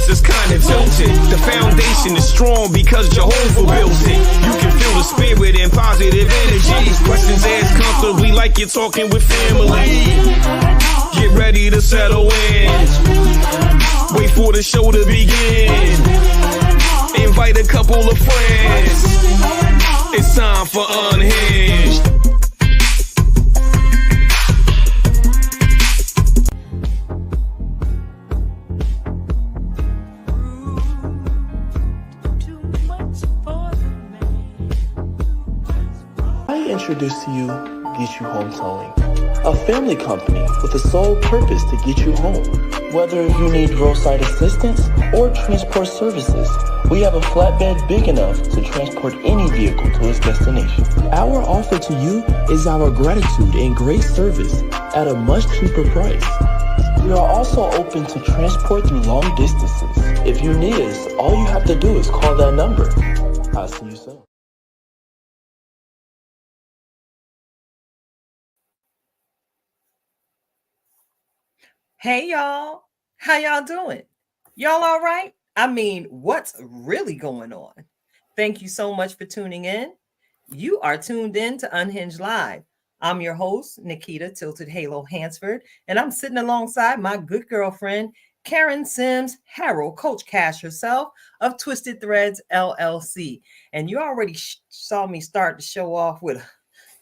views is kind of tilted. The foundation is strong because Jehovah built it. You can feel the spirit and positive energy. Questions asked comfortably like you're talking with family. Get ready to settle in. Wait for the show to begin. Invite a couple of friends. It's time for Unhinged. I introduce to you Get You Home Towing, a family company with the sole purpose to get you home. Whether you need roadside assistance or transport services, we have a flatbed big enough to transport any vehicle to its destination. Our offer to you is our gratitude and great service at a much cheaper price. We are also open to transport through long distances. If you need us, all you have to do is call that number. I'll see you soon. Hey, y'all. How y'all doing? Y'all all right? I mean, what's really going on? Thank you so much for tuning in. You are tuned in to Unhinged Live. I'm your host, Nikita Tilted Halo Hansford, and I'm sitting alongside my good girlfriend, Karen Sims Harrell, Coach Cash herself of Twisted Threads LLC. And you already saw me start to show off with a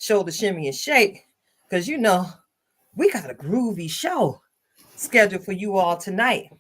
shoulder shimmy and shake because, you know, we got a groovy show scheduled for you all tonight.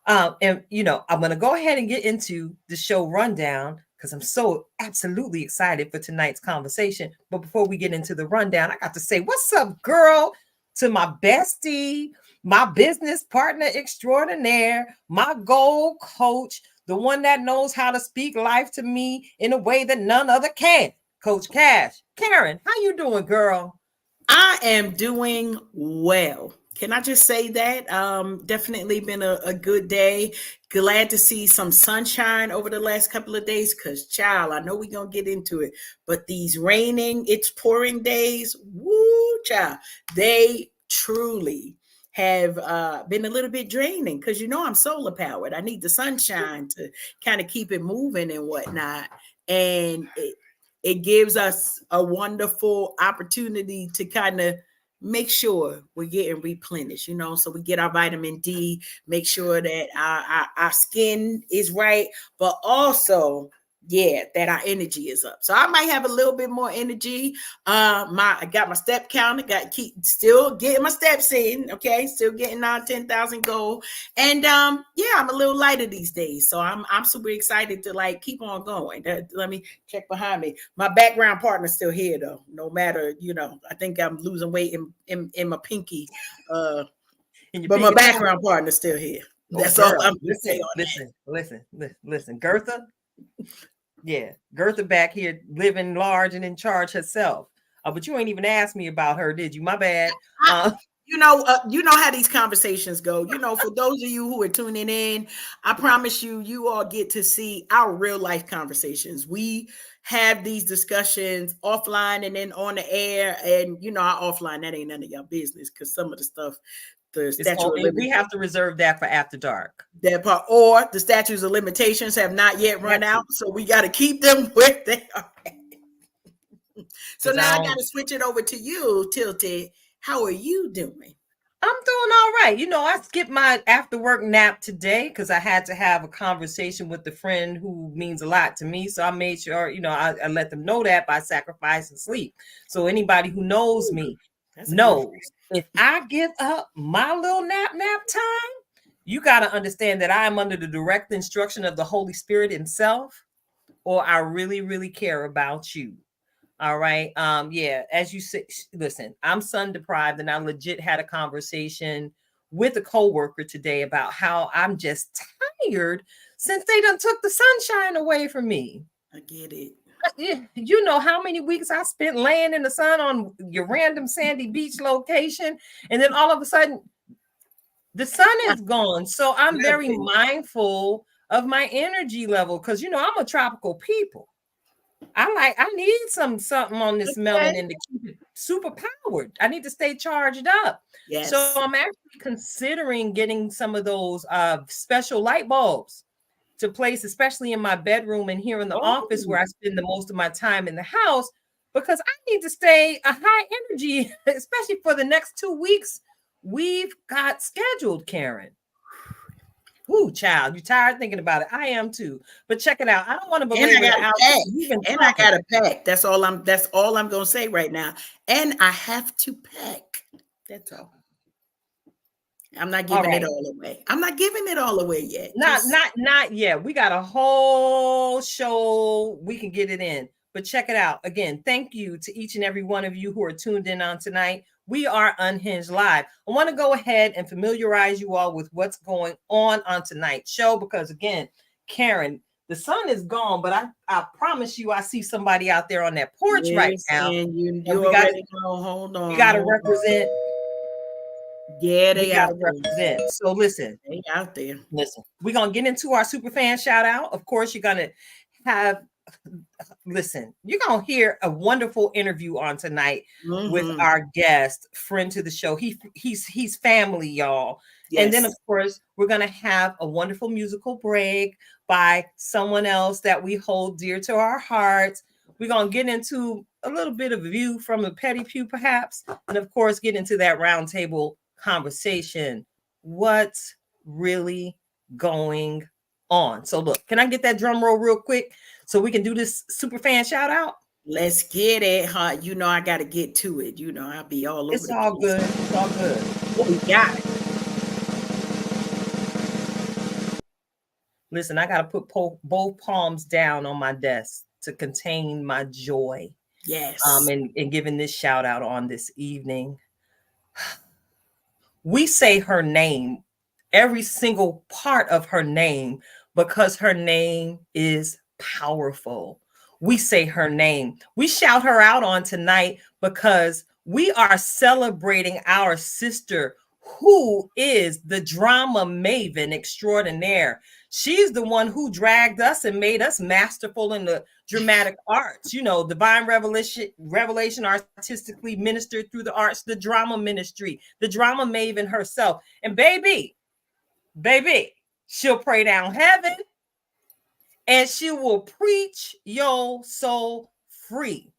And, you know, I'm going to go ahead and get into the show rundown because I'm so absolutely excited for tonight's conversation. But before we get into the rundown, I got to say, what's up, girl, to my bestie, my business partner extraordinaire, my goal coach, the one that knows how to speak life to me in a way that none other can, Coach Cash. Karen, how you doing, girl? I am doing well. Can I just say that? Definitely been a good day. Glad to see some sunshine over the last couple of days because, child, I know we're going to get into it, but these raining, it's pouring days, woo, child, they truly have been a little bit draining because, you know, I'm solar powered. I need the sunshine to kind of keep it moving and whatnot. And it gives us a wonderful opportunity to kind of make sure we're getting replenished, you know, so we get our vitamin D, make sure that our skin is right, but also, yeah, that our energy is up. So I might have a little bit more energy. I got my step counter, still getting my steps in, okay, still getting our 10,000 goal. And yeah, I'm a little lighter these days. So I'm super excited to like keep on going. Let me check behind me. My background partner's still here though, no matter, you know, I think I'm losing weight in my pinky. But my background partner's still here. That's all I'm gonna say on that. Listen, Gertha. Yeah, Gertha back here living large and in charge herself. But you ain't even asked me about her, did you? My bad. You know how these conversations go. You know, for those of you who are tuning in, I promise you all get to see our real life conversations. We have these discussions offline and then on the air. And, you know, our offline, that ain't none of your business because some of the stuff, we have to reserve that for after dark. That part, or the statutes of limitations have not yet run out, so we got to keep them where they are. So now I got to switch it over to you, Tilted. How are you doing? I'm doing all right. You know, I skipped my after work nap today because I had to have a conversation with a friend who means a lot to me. So I made sure, you know, I let them know that by sacrificing sleep. So anybody who knows me knows if I give up my little nap time, you got to understand that I am under the direct instruction of the Holy Spirit himself, or I really, really care about you. All right. Yeah. As you say, listen, I'm sun deprived, and I legit had a conversation with a coworker today about how I'm just tired since they done took the sunshine away from me. I get it. You know how many weeks I spent laying in the sun on your random sandy beach location, and then all of a sudden the sun is gone. So I'm very mindful of my energy level because, you know, I'm a tropical people. I need something on this melanin to keep it super powered. I need to stay charged up. Yes. So I'm actually considering getting some of those special light bulbs to place, especially in my bedroom and here in the office where I spend the most of my time in the house, because I need to stay a high energy, especially for the next 2 weeks we've got scheduled, Karen. Ooh, child, you tired thinking about it? I am too. But check it out. I don't want to believe it out. I got to pack. That's all I'm gonna say right now. And I have to pack. That's all. I'm not giving it all away. I'm not giving it all away yet. Not yet. We got a whole show. We can get it in. But check it out. Again, thank you to each and every one of you who are tuned in on tonight. We are Unhinged Live. I want to go ahead and familiarize you all with what's going on tonight's show, because again, Karen, the sun is gone, but I promise you, I see somebody out there on that porch right now. You already know. Hold on. We got to represent. Yeah, they got to represent. So listen, they out there. Listen, we're gonna get into our super fan shout out. Of course, you're gonna have. Listen, you're gonna hear a wonderful interview on tonight with our guest, friend to the show. He's family, y'all. Yes. And then, of course, we're gonna have a wonderful musical break by someone else that we hold dear to our hearts. We're gonna get into a little bit of a view from the petty pew, perhaps, and of course, get into that roundtable conversation. What's really going on? So, look, can I get that drum roll real quick so we can do this super fan shout out? Let's get it, huh? You know, I got to get to it. You know, I'll be all over. It's all good. It's all good. We got it. Listen, I got to put both palms down on my desk to contain my joy. Yes. And giving this shout out on this evening. We say her name, every single part of her name, because her name is powerful. We say her name. We shout her out on tonight because we are celebrating our sister, who is the drama maven extraordinaire. She's the one who dragged us and made us masterful in the dramatic arts. You know, divine revelation artistically ministered through the arts, the drama ministry, the drama maven herself. And baby, she'll pray down heaven and she will preach your soul free.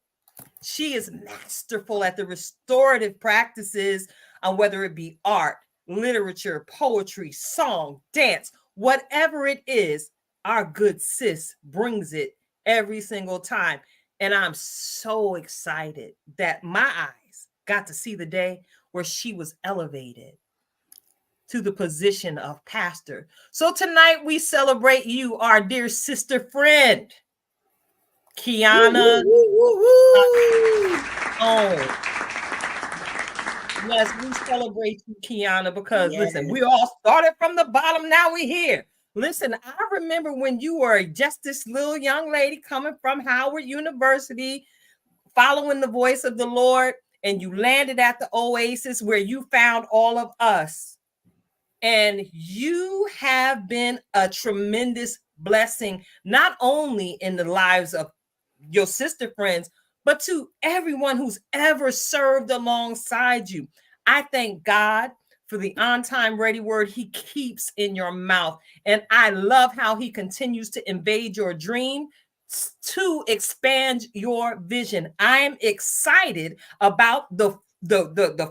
She is masterful at the restorative practices on whether it be art, literature, poetry, song, dance, whatever it is, our good sis brings it every single time. And I'm so excited that my eyes got to see the day where she was elevated to the position of pastor. So tonight we celebrate you, our dear sister friend, Kiana. Oh, yes, we celebrate you, Kiana, because listen, we all started from the bottom. Now we're here. Listen, I remember when you were just this little young lady coming from Howard University, following the voice of the Lord, and you landed at the Oasis where you found all of us. And you have been a tremendous blessing, not only in the lives of your sister friends, but to everyone who's ever served alongside you. I thank God for the on-time ready word he keeps in your mouth. And I love how he continues to invade your dream to expand your vision. I'm excited about the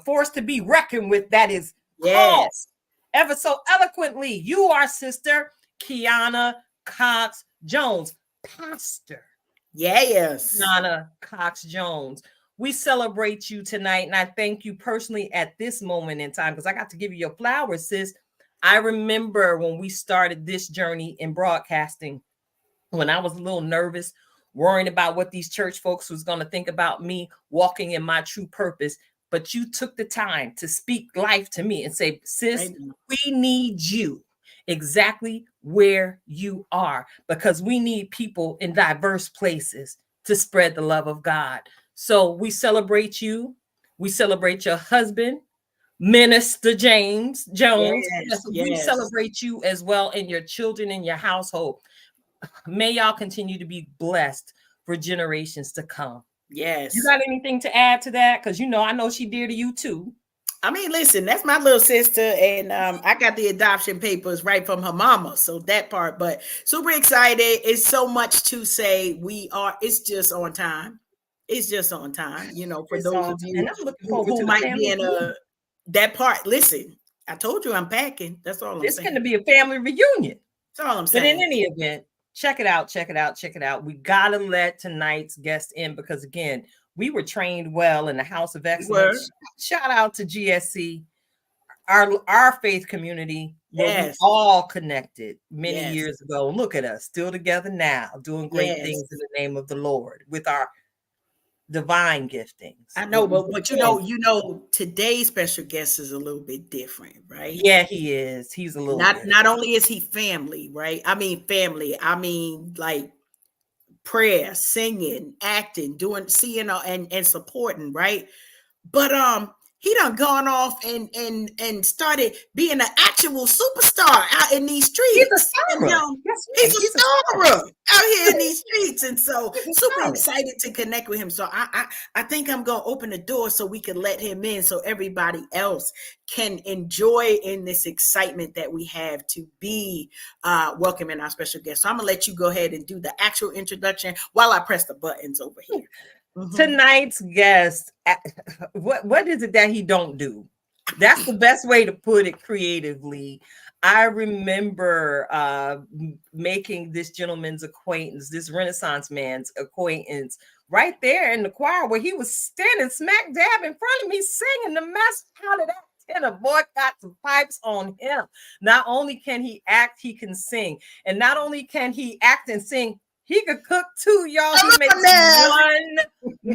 force to be reckoned with that is called ever so eloquently. You are sister Kiana Cox Jones, pastor. Yes. Kiana Cox Jones. We celebrate you tonight, and I thank you personally at this moment in time because I got to give you your flowers, sis. I remember when we started this journey in broadcasting, when I was a little nervous, worrying about what these church folks was going to think about me walking in my true purpose. But you took the time to speak life to me and say, sis, we need you exactly where you are, because we need people in diverse places to spread the love of God. So we celebrate you. We celebrate your husband, Minister James Jones. We celebrate you as well, and your children in your household. May y'all continue to be blessed for generations to come. Yes. You got anything to add to that? Because I know she dear to you too. I mean, listen, that's my little sister, and I got the adoption papers right from her mama, so that part. But super excited. It's so much to say. It's just on time. It's just on time. For those of you and I'm looking forward to who the might family be in that part. Listen, I told you I'm packing. That's all I'm saying. It's going to be a family reunion. That's all I'm But saying. in any event, check it out. We got to let tonight's guest in because, again, we were trained well in the House of Excellence. Shout out to GSC, our faith community, where we all connected many years ago. Look at us, still together now, doing great things in the name of the Lord with our divine giftings. I know, but today's special guest is a little bit different, right? Yeah, he is. He's a little not only is he family, right? I mean family. I mean like prayer, singing, acting, seeing and supporting, right? But he done gone off and started being an actual superstar out in these streets. He's a star. He's a star out here in these streets, and so super excited to connect with him. So I think I'm gonna open the door so we can let him in, so everybody else can enjoy in this excitement that we have to be welcoming our special guest. So I'm gonna let you go ahead and do the actual introduction while I press the buttons over here. Mm-hmm. Tonight's guest, what is it that he don't do? That's the best way to put it creatively. I remember making this gentleman's acquaintance, this Renaissance man's acquaintance, right there in the choir where he was standing smack dab in front of me singing the mess out of that tenor. Boy got some pipes on him. Not only can he act, he can sing. And not only can he act and sing, he could cook too, y'all. He makes one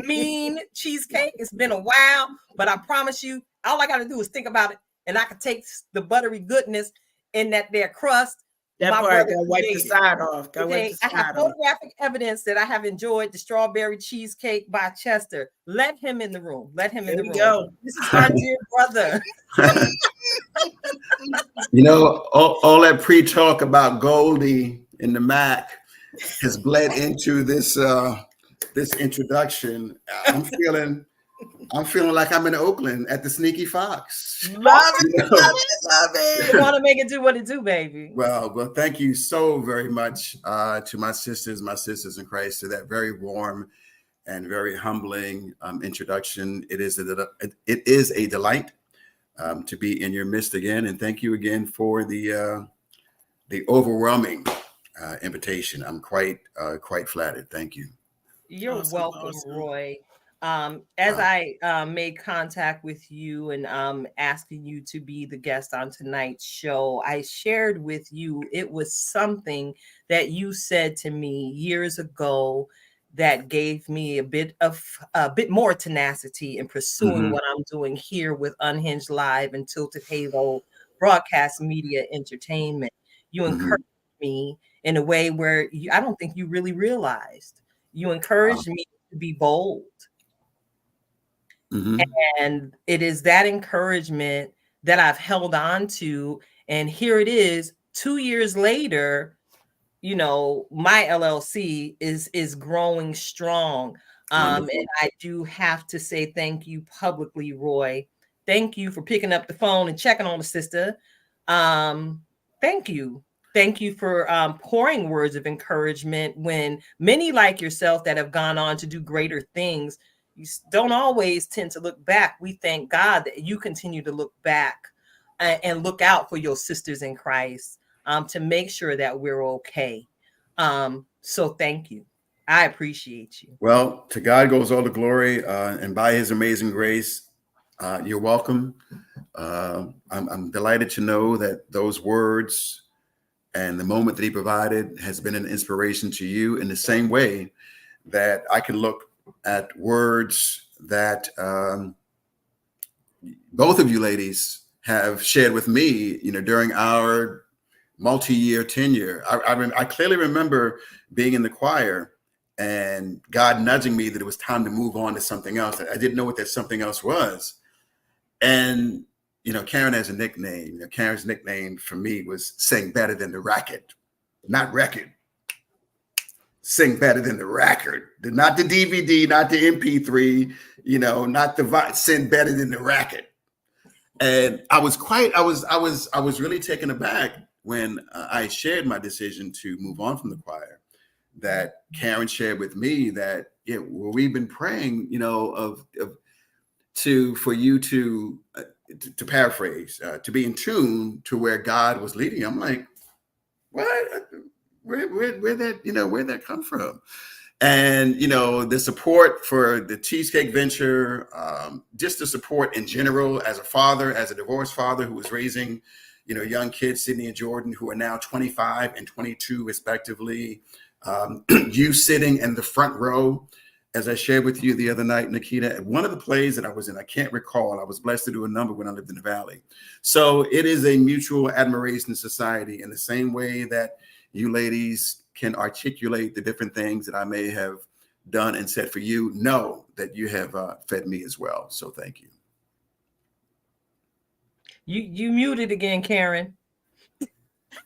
mean cheesecake. It's been a while, but I promise you, all I got to do is think about it, and I could take the buttery goodness in that there crust. That part, gotta wipe the side off. I have photographic evidence that I have enjoyed the strawberry cheesecake by Chester. Let him in the room. Let him in the room. Go. This is our dear brother. All that pre-talk about Goldie in the Mac has bled into this introduction. I'm feeling like I'm in Oakland at the Sneaky Fox. Love it. You want to make it do what it do, baby. Well, thank you so very much to my sisters in Christ, to that very warm and very humbling introduction. It is a delight to be in your midst again, and thank you again for the overwhelming invitation. I'm quite flattered. Thank you. You're welcome, Roy. As I made contact with you and asking you to be the guest on tonight's show, I shared with you it was something that you said to me years ago that gave me a bit more tenacity in pursuing what I'm doing here with Unhinged Live and Tilted Halo Broadcast Media Entertainment. You encouraged me in a way where I don't think you really realized. You encouraged me to be bold. And it is that encouragement that I've held on to. And here it is, 2 years later, my LLC is growing strong. And I do have to say thank you publicly, Roy. Thank you for picking up the phone and checking on the sister. Thank you. Thank you for pouring words of encouragement when many like yourself that have gone on to do greater things, you don't always tend to look back. We thank God that you continue to look back and look out for your sisters in Christ to make sure that we're okay. So thank you. I appreciate you. Well, to God goes all the glory, and by his amazing grace, you're welcome. I'm delighted to know that those words and the moment that he provided has been an inspiration to you in the same way that I can look at words that both of you ladies have shared with me, during our multi-year tenure. I clearly remember being in the choir and God nudging me that it was time to move on to something else. I didn't know what that something else was. And Karen has a nickname. Karen's nickname for me was Sing Better Than the Racket, not record. sing better than the record. Not the DVD, not the MP3, not the sing better than the record. And I was really taken aback when I shared my decision to move on from the choir, that Karen shared with me that we've been praying, for you to paraphrase, to be in tune to where God was leading. I'm like, what? Where'd that come from? And the support for the Cheesecake Venture, just the support in general as a father, as a divorced father who was raising, young kids, Sydney and Jordan, who are now 25 and 22 respectively. You sitting in the front row, as I shared with you the other night, Nikita, one of the plays that I was in, I can't recall. I was blessed to do a number when I lived in the Valley. So it is a mutual admiration society in the same way that you ladies can articulate the different things that I may have done and said for you. Know that you have fed me as well. So thank you. You muted again, Karen.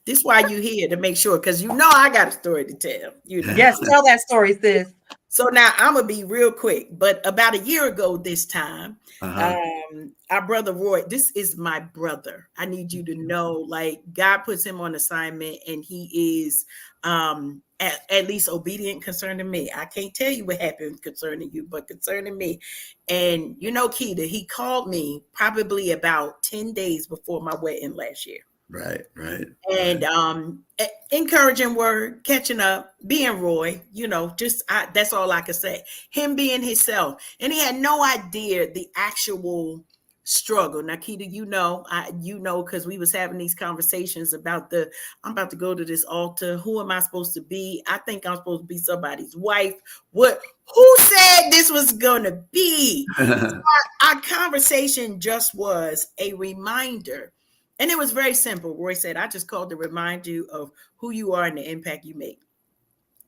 This is why you here, to make sure, because I got a story to tell. Yes, tell that story, sis. So now I'm gonna be real quick, but about a year ago this time, our brother Roy, this is my brother. I need you to know, like, God puts him on assignment, and he is at least obedient concerning me. I can't tell you what happened concerning you, but concerning me. And Keita, he called me probably about 10 days before my wedding last year. Right. And encouraging word, catching up, being Roy, that's all I could say. Him being himself. And he had no idea the actual struggle. Now, Keita, because we was having these conversations about I'm about to go to this altar. Who am I supposed to be? I think I'm supposed to be somebody's wife. Who said this was gonna be? So our conversation just was a reminder. And it was very simple. Roy said, I just called to remind you of who you are and the impact you make.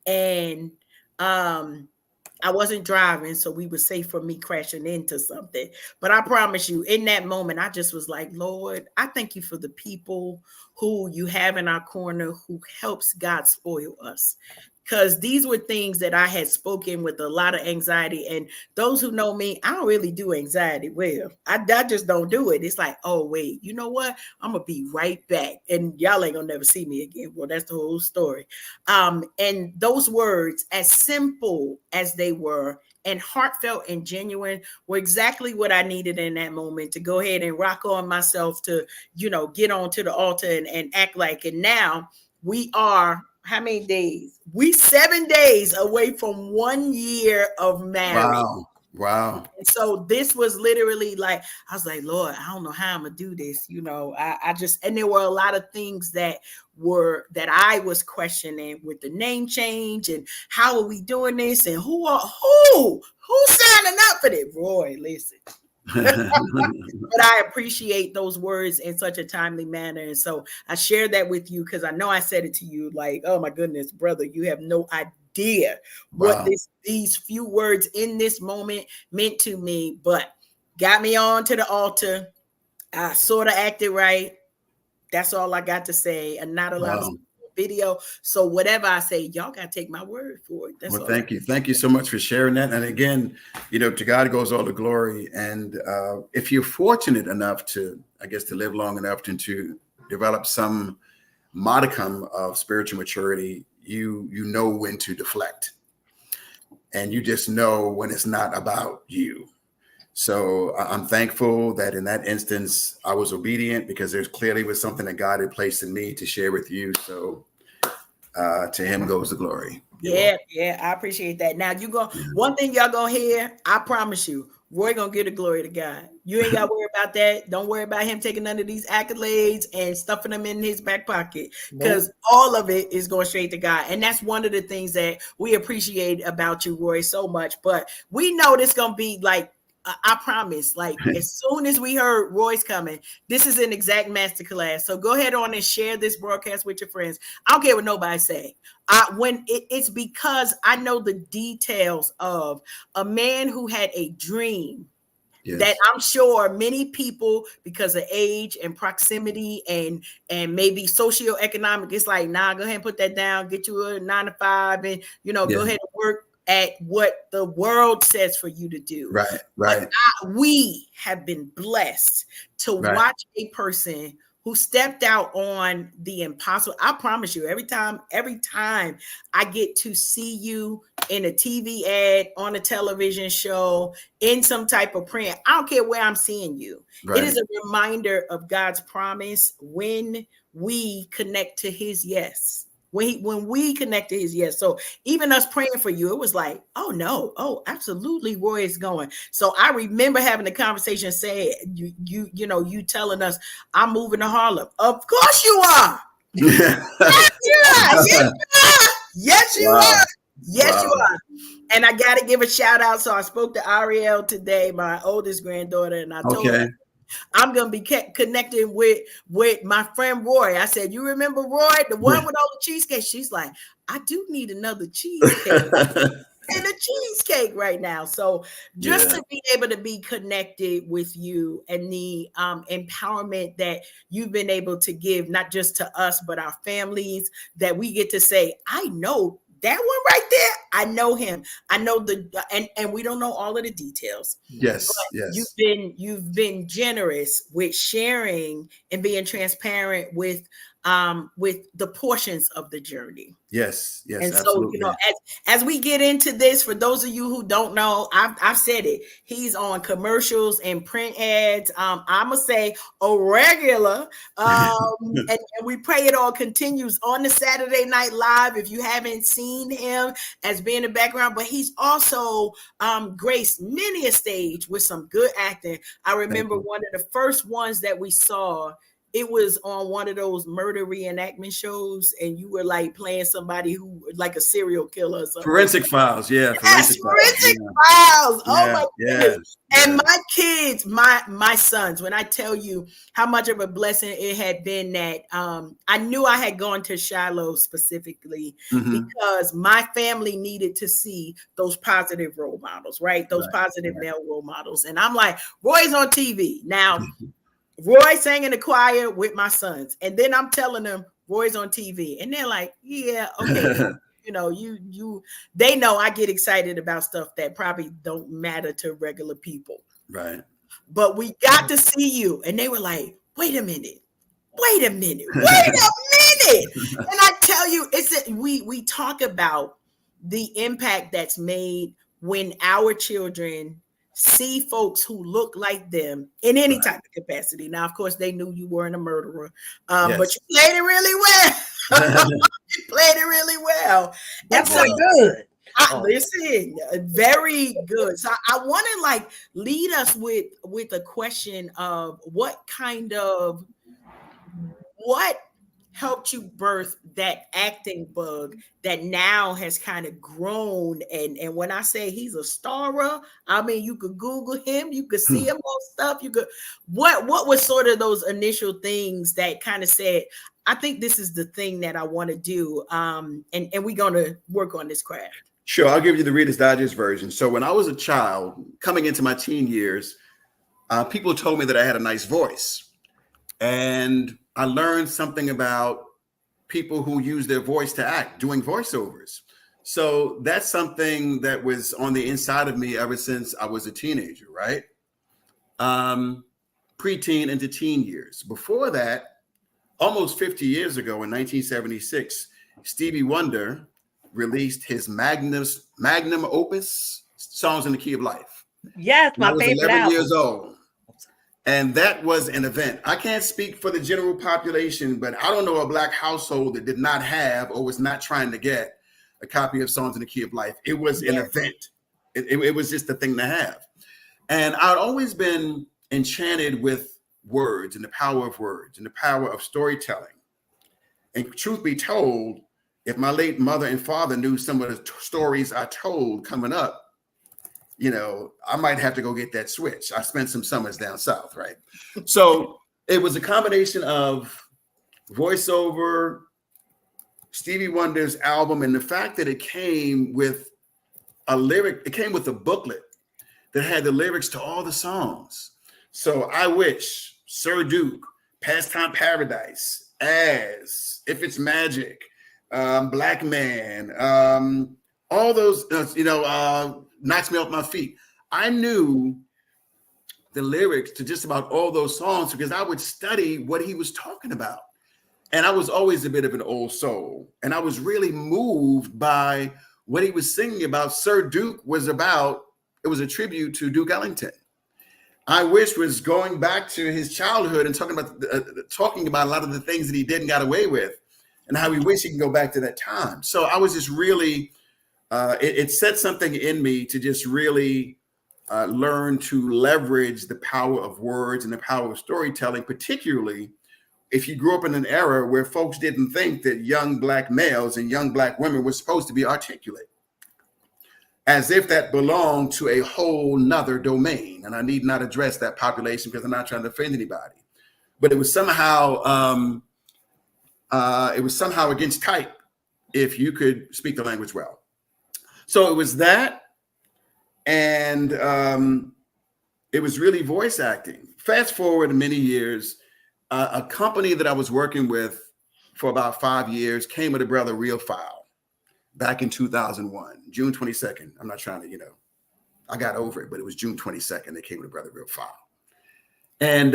And I wasn't driving, so we were safe from me crashing into something. But I promise you, in that moment, I just was like, Lord, I thank you for the people who you have in our corner who helps God spoil us. Because these were things that I had spoken with a lot of anxiety. And those who know me, I don't really do anxiety well. I just don't do it. It's like, oh, wait, you know what? I'm going to be right back. And y'all ain't going to never see me again. Well, that's the whole story. And those words, as simple as they were, and heartfelt and genuine, were exactly what I needed in that moment to go ahead and rock on myself to, get onto the altar and act like it. Now we are... How many days? We 7 days away from 1 year of marriage. Wow. And so this was literally like, I was like, Lord, I don't know how I'm gonna do this. I just, and there were a lot of things that I was questioning with the name change and how are we doing this and who's signing up for this? Roy, listen. But I appreciate those words in such a timely manner. And so I shared that with you because I know I said it to you like, oh my goodness, brother, you have no idea what these few words in this moment meant to me, but got me on to the altar. I sort of acted right. That's all I got to say. And not a lot of video. So whatever I say, y'all got to take my word for it. That's thank you. Thank you so much for sharing that. And again, to God goes all the glory. And if you're fortunate enough to live long enough to develop some modicum of spiritual maturity, you know when to deflect. And you just know when it's not about you. So I'm thankful that in that instance, I was obedient because there's clearly was something that God had placed in me to share with you. So to him goes the glory. Yeah, I appreciate that. Now one thing y'all gonna hear, I promise you, Roy gonna give the glory to God. You ain't gotta worry about that. Don't worry about him taking none of these accolades and stuffing them in his back pocket, because all of it is going straight to God. And that's one of the things that we appreciate about you, Roy, so much. But we know this gonna be like, I promise, like as soon as we heard Roy's coming, this is an exact masterclass. So go ahead on and share this broadcast with your friends. I don't care what nobody say. It's because I know the details of a man who had a dream that I'm sure many people, because of age and proximity and maybe socioeconomic, it's like, nah, go ahead and put that down, get you a 9 to 5, and go ahead and work at what the world says for you to do. Right. But we have been blessed to watch a person who stepped out on the impossible. I promise you, every time I get to see you in a TV ad, on a television show, in some type of print, I don't care where I'm seeing you. It is a reminder of God's promise when we connect to his yes. When we connect to his yes. So even us praying for you, it was like, oh no, oh, absolutely, Roy is going. So I remember having a conversation saying, you telling us, I'm moving to Harlem. Of course you are. Yes, you are. Yes, you are. Yes, you are. And I got to give a shout out. So I spoke to Ariel today, my oldest granddaughter, and I told her, I'm going to be connecting with my friend Roy. I said, you remember Roy, the one with all the cheesecake? She's like, I do need another cheesecake. And a cheesecake right now. So just to be able to be connected with you and the empowerment that you've been able to give, not just to us, but our families, that we get to say, I know that one right there. I know him. I know and we don't know all of the details. Yes. You've been generous with sharing and being transparent with the portions of the journey. Yes. And absolutely. so, as we get into this, for those of you who don't know, I've said it. He's on commercials and print ads. I'm gonna say a regular. And we pray it all continues on the Saturday Night Live. If you haven't seen him as being in the background, but he's also graced many a stage with some good acting. I remember one of the first ones that we saw. It was on one of those murder reenactment shows, and you were like playing somebody who, like a serial killer or something. Forensic Files, Forensic Files. Oh my goodness. And my kids, my sons, when I tell you how much of a blessing it had been that I knew I had gone to Shiloh specifically because my family needed to see those positive role models, right? Those positive male role models. And I'm like, Roy's on TV. Now, Roy sang in the choir with my sons, and then I'm telling them Roy's on TV, and they're like, "Yeah, okay." They know I get excited about stuff that probably don't matter to regular people, right? But we got to see you, and they were like, "Wait a minute." And I tell you, we talk about the impact that's made when our children see folks who look like them in any type of capacity. Now, of course, they knew you weren't a murderer, but you played it really well. You played it really well. That's so good. Listen, very good. So I want to lead us with a question of what helped you birth that acting bug that now has kind of grown. And when I say he's a starer, I mean, you could Google him, you could see him on stuff. You could, what was sort of those initial things that kind of said, I think this is the thing that I want to do. And we're going to work on this craft. Sure. I'll give you the Reader's Digest version. So when I was a child coming into my teen years, people told me that I had a nice voice. And I learned something about people who use their voice to act, doing voiceovers. So that's something that was on the inside of me ever since I was a teenager, right? Preteen into teen years. Before that, almost 50 years ago in 1976, Stevie Wonder released his magnum opus, Songs in the Key of Life. Yes, my favorite 11 album. years old. And that was an event. I can't speak for the general population, but I don't know a Black household that did not have or was not trying to get a copy of Songs in the Key of Life. It was an event. It was just a thing to have. And I'd always been enchanted with words and the power of words and the power of storytelling. And truth be told, if my late mother and father knew some of the stories I told coming up, I might have to go get that switch. I spent some summers down south, right? So it was a combination of voiceover, Stevie Wonder's album, and the fact that it came with a booklet that had the lyrics to all the songs. So I Wish, Sir Duke, Pastime Paradise, As, If It's Magic, Black Man, all those, Knocks Me Off My Feet. I knew the lyrics to just about all those songs because I would study what he was talking about. And I was always a bit of an old soul. And I was really moved by what he was singing about. Sir Duke was about, it was a tribute to Duke Ellington. I Wish was going back to his childhood and talking about a lot of the things that he did and got away with and how he wished he could go back to that time. So I was just really, it set something in me to just really learn to leverage the power of words and the power of storytelling, particularly if you grew up in an era where folks didn't think that young Black males and young Black women were supposed to be articulate, as if that belonged to a whole nother domain. And I need not address that population because I'm not trying to offend anybody. But it was somehow against type if you could speak the language well. So it was that, and it was really voice acting. Fast forward many years, a company that I was working with for about 5 years came with a brother Real File. Back in 2001, June 22nd. I'm not trying to, I got over it, but it was June 22nd. They came with a brother Real File. And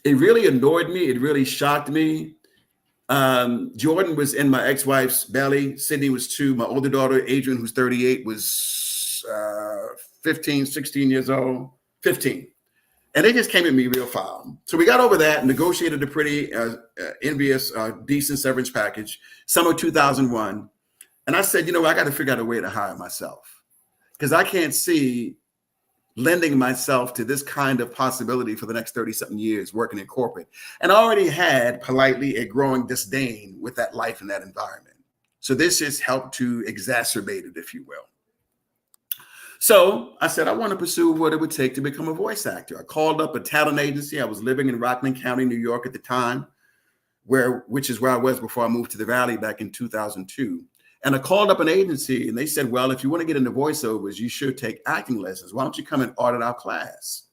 it really annoyed me. It really shocked me. Jordan was in my ex-wife's belly. Sydney was 2. My older daughter, Adrian, who's 38, was 15, 16 years old, 15. And they just came at me Real File. So we got over that and negotiated a pretty envious, decent severance package, summer 2001. And I said, I got to figure out a way to hire myself because I can't see lending myself to this kind of possibility for the next 30-something years working in corporate. And I already had politely a growing disdain with that life and that environment. So this just helped to exacerbate it, if you will. So I said, I want to pursue what it would take to become a voice actor. I called up a talent agency. I was living in Rockland County, New York at the time, which is where I was before I moved to the Valley back in 2002. And I called up an agency and they said, well, if you want to get into voiceovers, you should take acting lessons. Why don't you come and audit our class?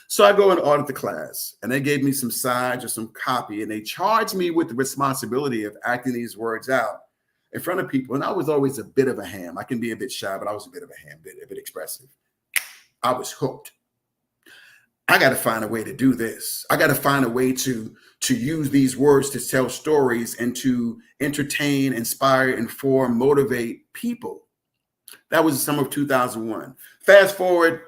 So I go and audit the class and they gave me some sides or some copy and they charged me with the responsibility of acting these words out in front of people. And I was always a bit of a ham. I can be a bit shy, but I was a bit of a ham, a bit expressive. I was hooked. I got to find a way to do this. I got to find a way to use these words to tell stories and to entertain, inspire, inform, motivate people. That was the summer of 2001. Fast forward,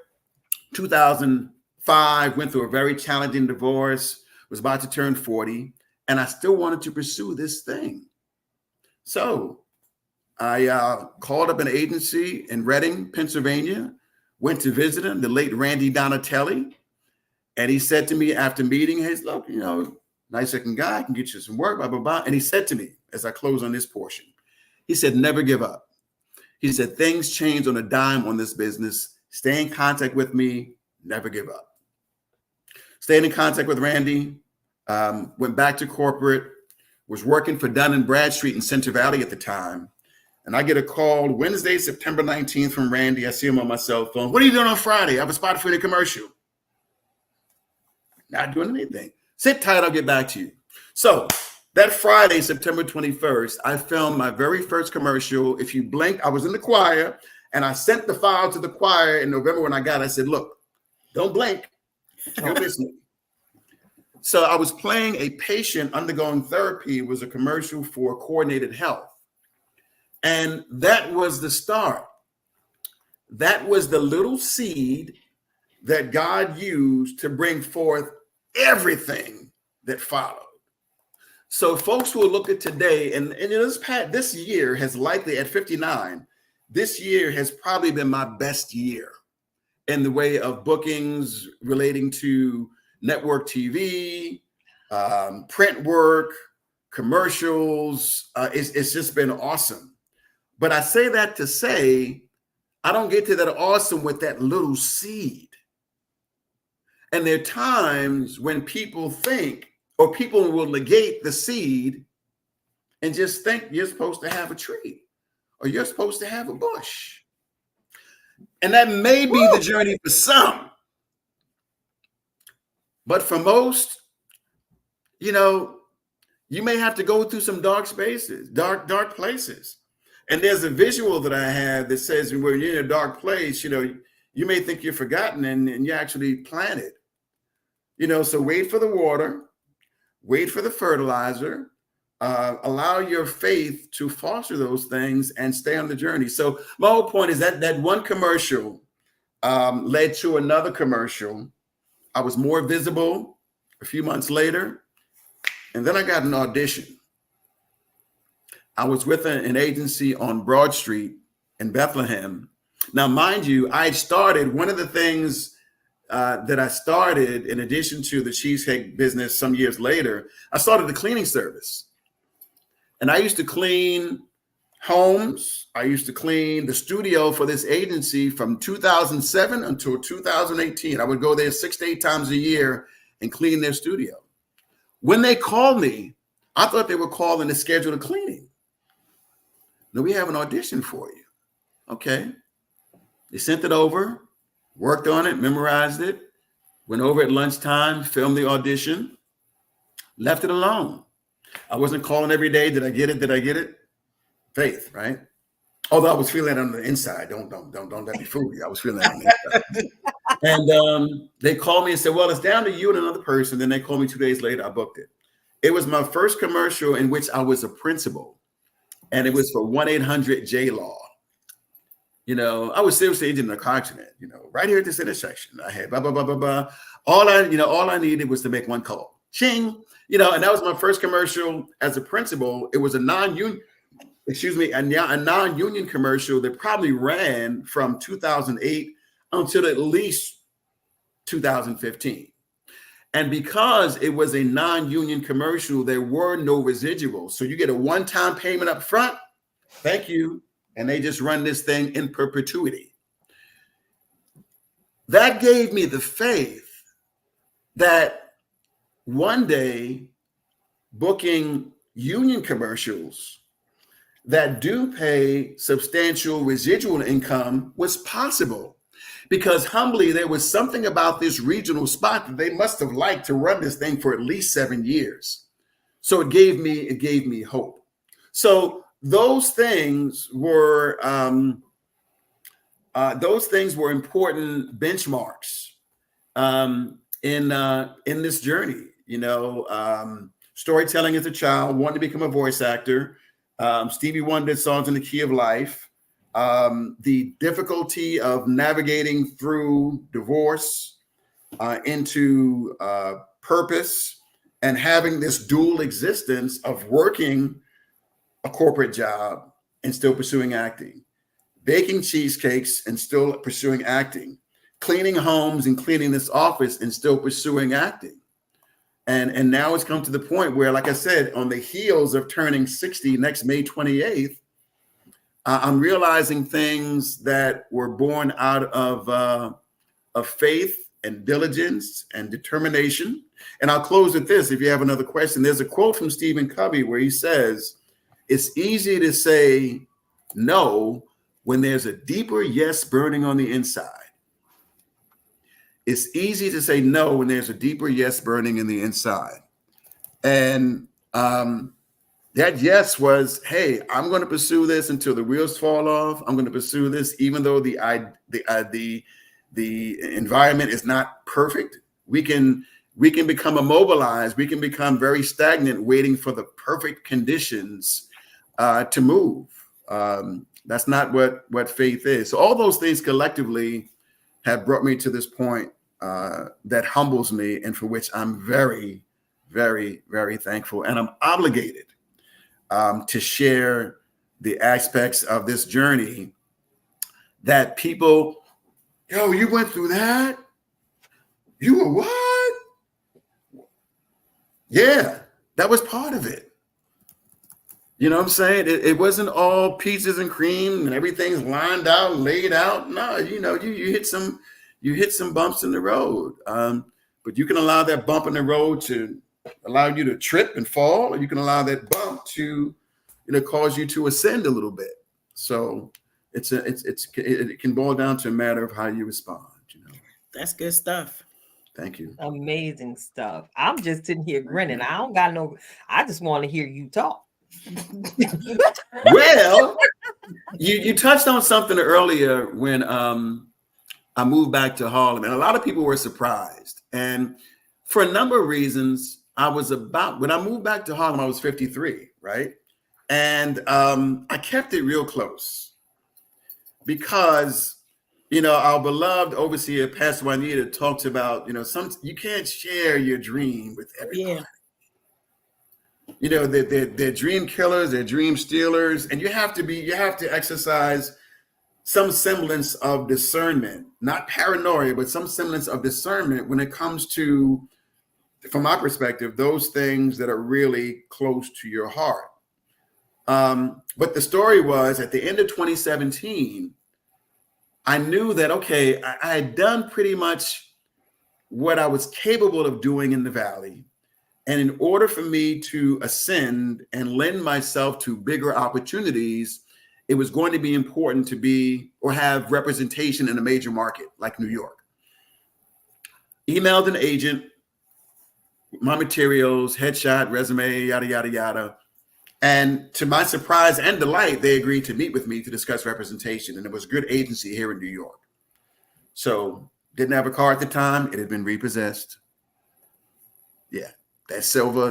2005, went through a very challenging divorce, was about to turn 40, and I still wanted to pursue this thing. So I called up an agency in Reading, Pennsylvania, went to visit him, the late Randy Donatelli. And he said to me after meeting, hey, look, nice looking guy, I can get you some work, blah, blah, blah. And he said to me, as I close on this portion, he said, never give up. He said, things change on a dime on this business. Stay in contact with me, never give up. Stayed in contact with Randy, went back to corporate, was working for Dun & Bradstreet in Center Valley at the time. And I get a call Wednesday, September 19th from Randy. I see him on my cell phone. What are you doing on Friday? I have a spot for the commercial. Not doing anything. Sit tight, I'll get back to you. So that Friday, September 21st, I filmed my very first commercial. If you blink, I was in the choir and I sent the file to the choir in November when I got it. I said, look, don't blink. You're listening. So I was playing a patient undergoing therapy. It was a commercial for Coordinated Health. And that was the start. That was the little seed that God used to bring forth everything that followed. So folks will look at today, and this year has likely, at 59, this year has probably been my best year in the way of bookings relating to network TV, print work, commercials. It's just been awesome. But I say that to say, I don't get to that awesome with that little seed. And there are times when people think, or people will negate the seed and just think you're supposed to have a tree or you're supposed to have a bush. And that may be the journey for some. But for most, you know, you may have to go through some dark spaces, dark places. And there's a visual that I have that says when you're in a dark place, you know, you may think you're forgotten and you're actually planted. You know, so wait for the water, wait for the fertilizer, allow your faith to foster those things and stay on the journey. So my whole point is that one commercial led to another commercial. I was more visible a few months later, and then I got an audition. I was with an agency on Broad Street in Bethlehem. Now, mind you, I started one of the things that I started in addition to the cheesecake business some years later, I started the cleaning service. And I used to clean homes. I used to clean the studio for this agency from 2007 until 2018. I would go there 6 to 8 times a year and clean their studio. When they called me, I thought they were calling to schedule a cleaning. No, we have an audition for you. Okay. They sent it over, worked on it, memorized it, went over at lunchtime, filmed the audition, left it alone. I wasn't calling every day. Did I get it? Did I get it? Faith, right? Although I was feeling it on the inside. Don't let me fool you. I was feeling it on the inside. And they called me and said, well, it's down to you and another person. Then they called me 2 days later. I booked it. It was my first commercial in which I was a principal. And it was for 1-800-J-Law. You know, I was seriously injured in a car accident, you know, right here at this intersection. I had blah, blah, blah, blah, blah. All I needed was to make one call. Ching. You know, and that was my first commercial as a principal. It was a non-union commercial that probably ran from 2008 until at least 2015. And because it was a non-union commercial, there were no residuals. So you get a one-time payment up front. Thank you. And they just run this thing in perpetuity. That gave me the faith that one day booking union commercials that do pay substantial residual income was possible, because humbly there was something about this regional spot that they must have liked to run this thing for at least 7 years. So it gave me hope. So those things were important benchmarks in this journey. You know, storytelling as a child, wanted to become a voice actor. Stevie Wonder songs in the key of life. The difficulty of navigating through divorce into purpose, and having this dual existence of working a corporate job and still pursuing acting, baking cheesecakes and still pursuing acting, cleaning homes and cleaning this office and still pursuing acting. And now it's come to the point where, like I said, on the heels of turning 60 next May 28th, I'm realizing things that were born out of faith and diligence and determination. And I'll close with this. If you have another question, there's a quote from Stephen Covey where he says, it's easy to say no when there's a deeper yes burning on the inside. It's easy to say no when there's a deeper yes burning in the inside. And that yes was, hey, I'm going to pursue this until the wheels fall off. I'm going to pursue this even though the environment is not perfect. We can become immobilized. We can become very stagnant, waiting for the perfect conditions to move. That's not what faith is. So all those things collectively have brought me to this point that humbles me, and for which I'm very, very, very thankful. And I'm obligated to share the aspects of this journey that people, yo, you went through that? You were what? Yeah, that was part of it. You know what I'm saying? It wasn't all peaches and cream and everything's lined out, laid out. No, you know, you hit some bumps in the road. But you can allow that bump in the road to allow you to trip and fall, or you can allow that bump to, you know, cause you to ascend a little bit. So it can boil down to a matter of how you respond. That's good stuff. Thank you. Amazing stuff. I'm just sitting here grinning. I just want to hear you talk. Well, you touched on something earlier when I moved back to Harlem, and a lot of people were surprised. And for a number of reasons, when I moved back to Harlem, I was 53, right? And I kept it real close because, our beloved overseer, Pastor Juanita, talks about, you can't share your dream with everybody. Yeah. They're dream killers, they're dream stealers, and you have to exercise some semblance of discernment, not paranoia, but some semblance of discernment when it comes to, from my perspective, those things that are really close to your heart. But the story was, at the end of 2017, I knew that, okay, I had done pretty much what I was capable of doing in the Valley. And in order for me to ascend and lend myself to bigger opportunities, it was going to be important to be or have representation in a major market like New York. Emailed an agent, my materials, headshot, resume, yada, yada, yada. And to my surprise and delight, they agreed to meet with me to discuss representation. And it was a good agency here in New York. So didn't have a car at the time. It had been repossessed. Yeah, that silver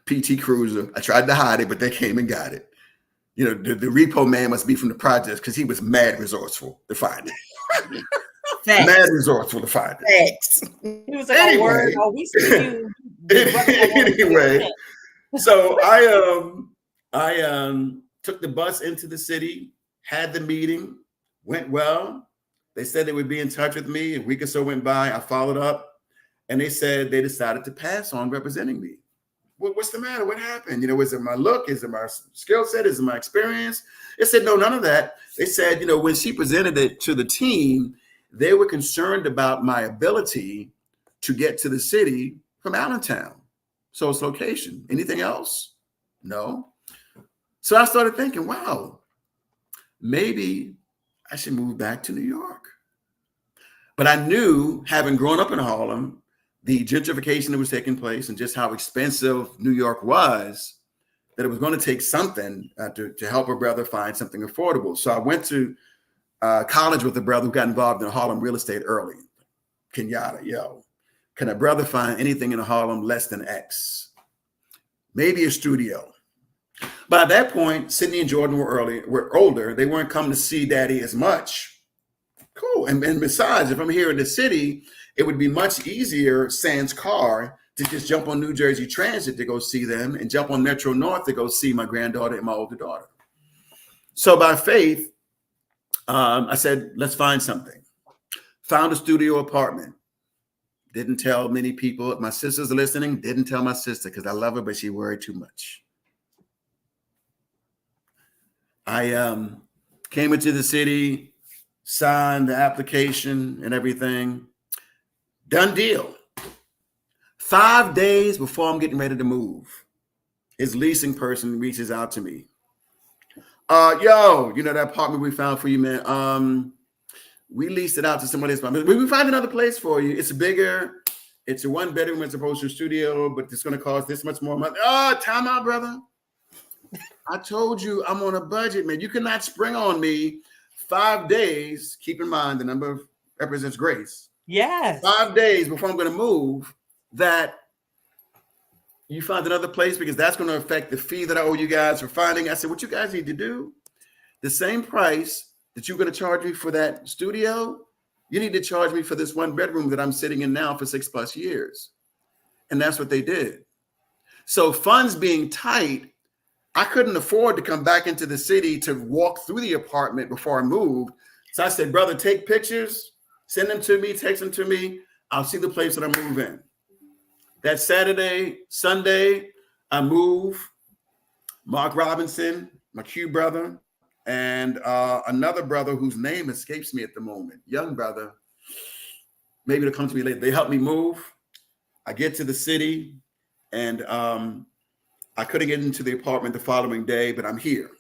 PT Cruiser. I tried to hide it, but they came and got it. The repo man must be from the projects because he was mad resourceful to find it. Mad resourceful to find it. Thanks. He was like, anyway, we see you. Anyway. So I took the bus into the city, had the meeting, went well. They said they would be in touch with me. A week or so went by. I followed up, and they said they decided to pass on representing me. What's the matter? What happened? Is it my look? Is it my skill set? Is it my experience? They said, no, none of that. They said, when she presented it to the team, they were concerned about my ability to get to the city from Allentown. So it's location. Anything else? No. So I started thinking, wow, maybe I should move back to New York. But I knew, having grown up in Harlem, the gentrification that was taking place and just how expensive New York was, that it was going to take something to help a brother find something affordable. So I went to college with a brother who got involved in Harlem real estate early. Kenyatta, can a brother find anything in Harlem less than X? Maybe a studio. But at that point, Sydney and Jordan were older. They weren't coming to see Daddy as much. Cool. And besides, if I'm here in the city, it would be much easier, sans car, to just jump on New Jersey Transit to go see them and jump on Metro North to go see my granddaughter and my older daughter. So by faith, I said, let's find something. Found a studio apartment. Didn't tell many people. If my sister's listening, didn't tell my sister because I love her, but she worried too much. I came into the city, signed the application and everything. Done deal. 5 days before I'm getting ready to move, his leasing person reaches out to me. That apartment we found for you, man. We leased it out to somebody else. We find another place for you. It's bigger. It's a 1 bedroom as opposed to a studio, but it's going to cost this much more money. Oh, time out, brother. I told you I'm on a budget, man. You cannot spring on me 5 days. Keep in mind the number represents grace. Yes. 5 days before I'm going to move, that you find another place because that's going to affect the fee that I owe you guys for finding. I said, what you guys need to do, the same price that you're going to charge me for that studio, you need to charge me for this 1 bedroom that I'm sitting in now for 6+ years. And that's what they did. So funds being tight, I couldn't afford to come back into the city to walk through the apartment before I moved. So I said, brother, take pictures, send them to me, text them to me. I'll see the place that I move in. That Saturday, Sunday, I move. Mark Robinson, my Q brother, and another brother whose name escapes me at the moment, young brother, maybe it'll come to me later. They helped me move. I get to the city, and I couldn't get into the apartment the following day, but I'm here.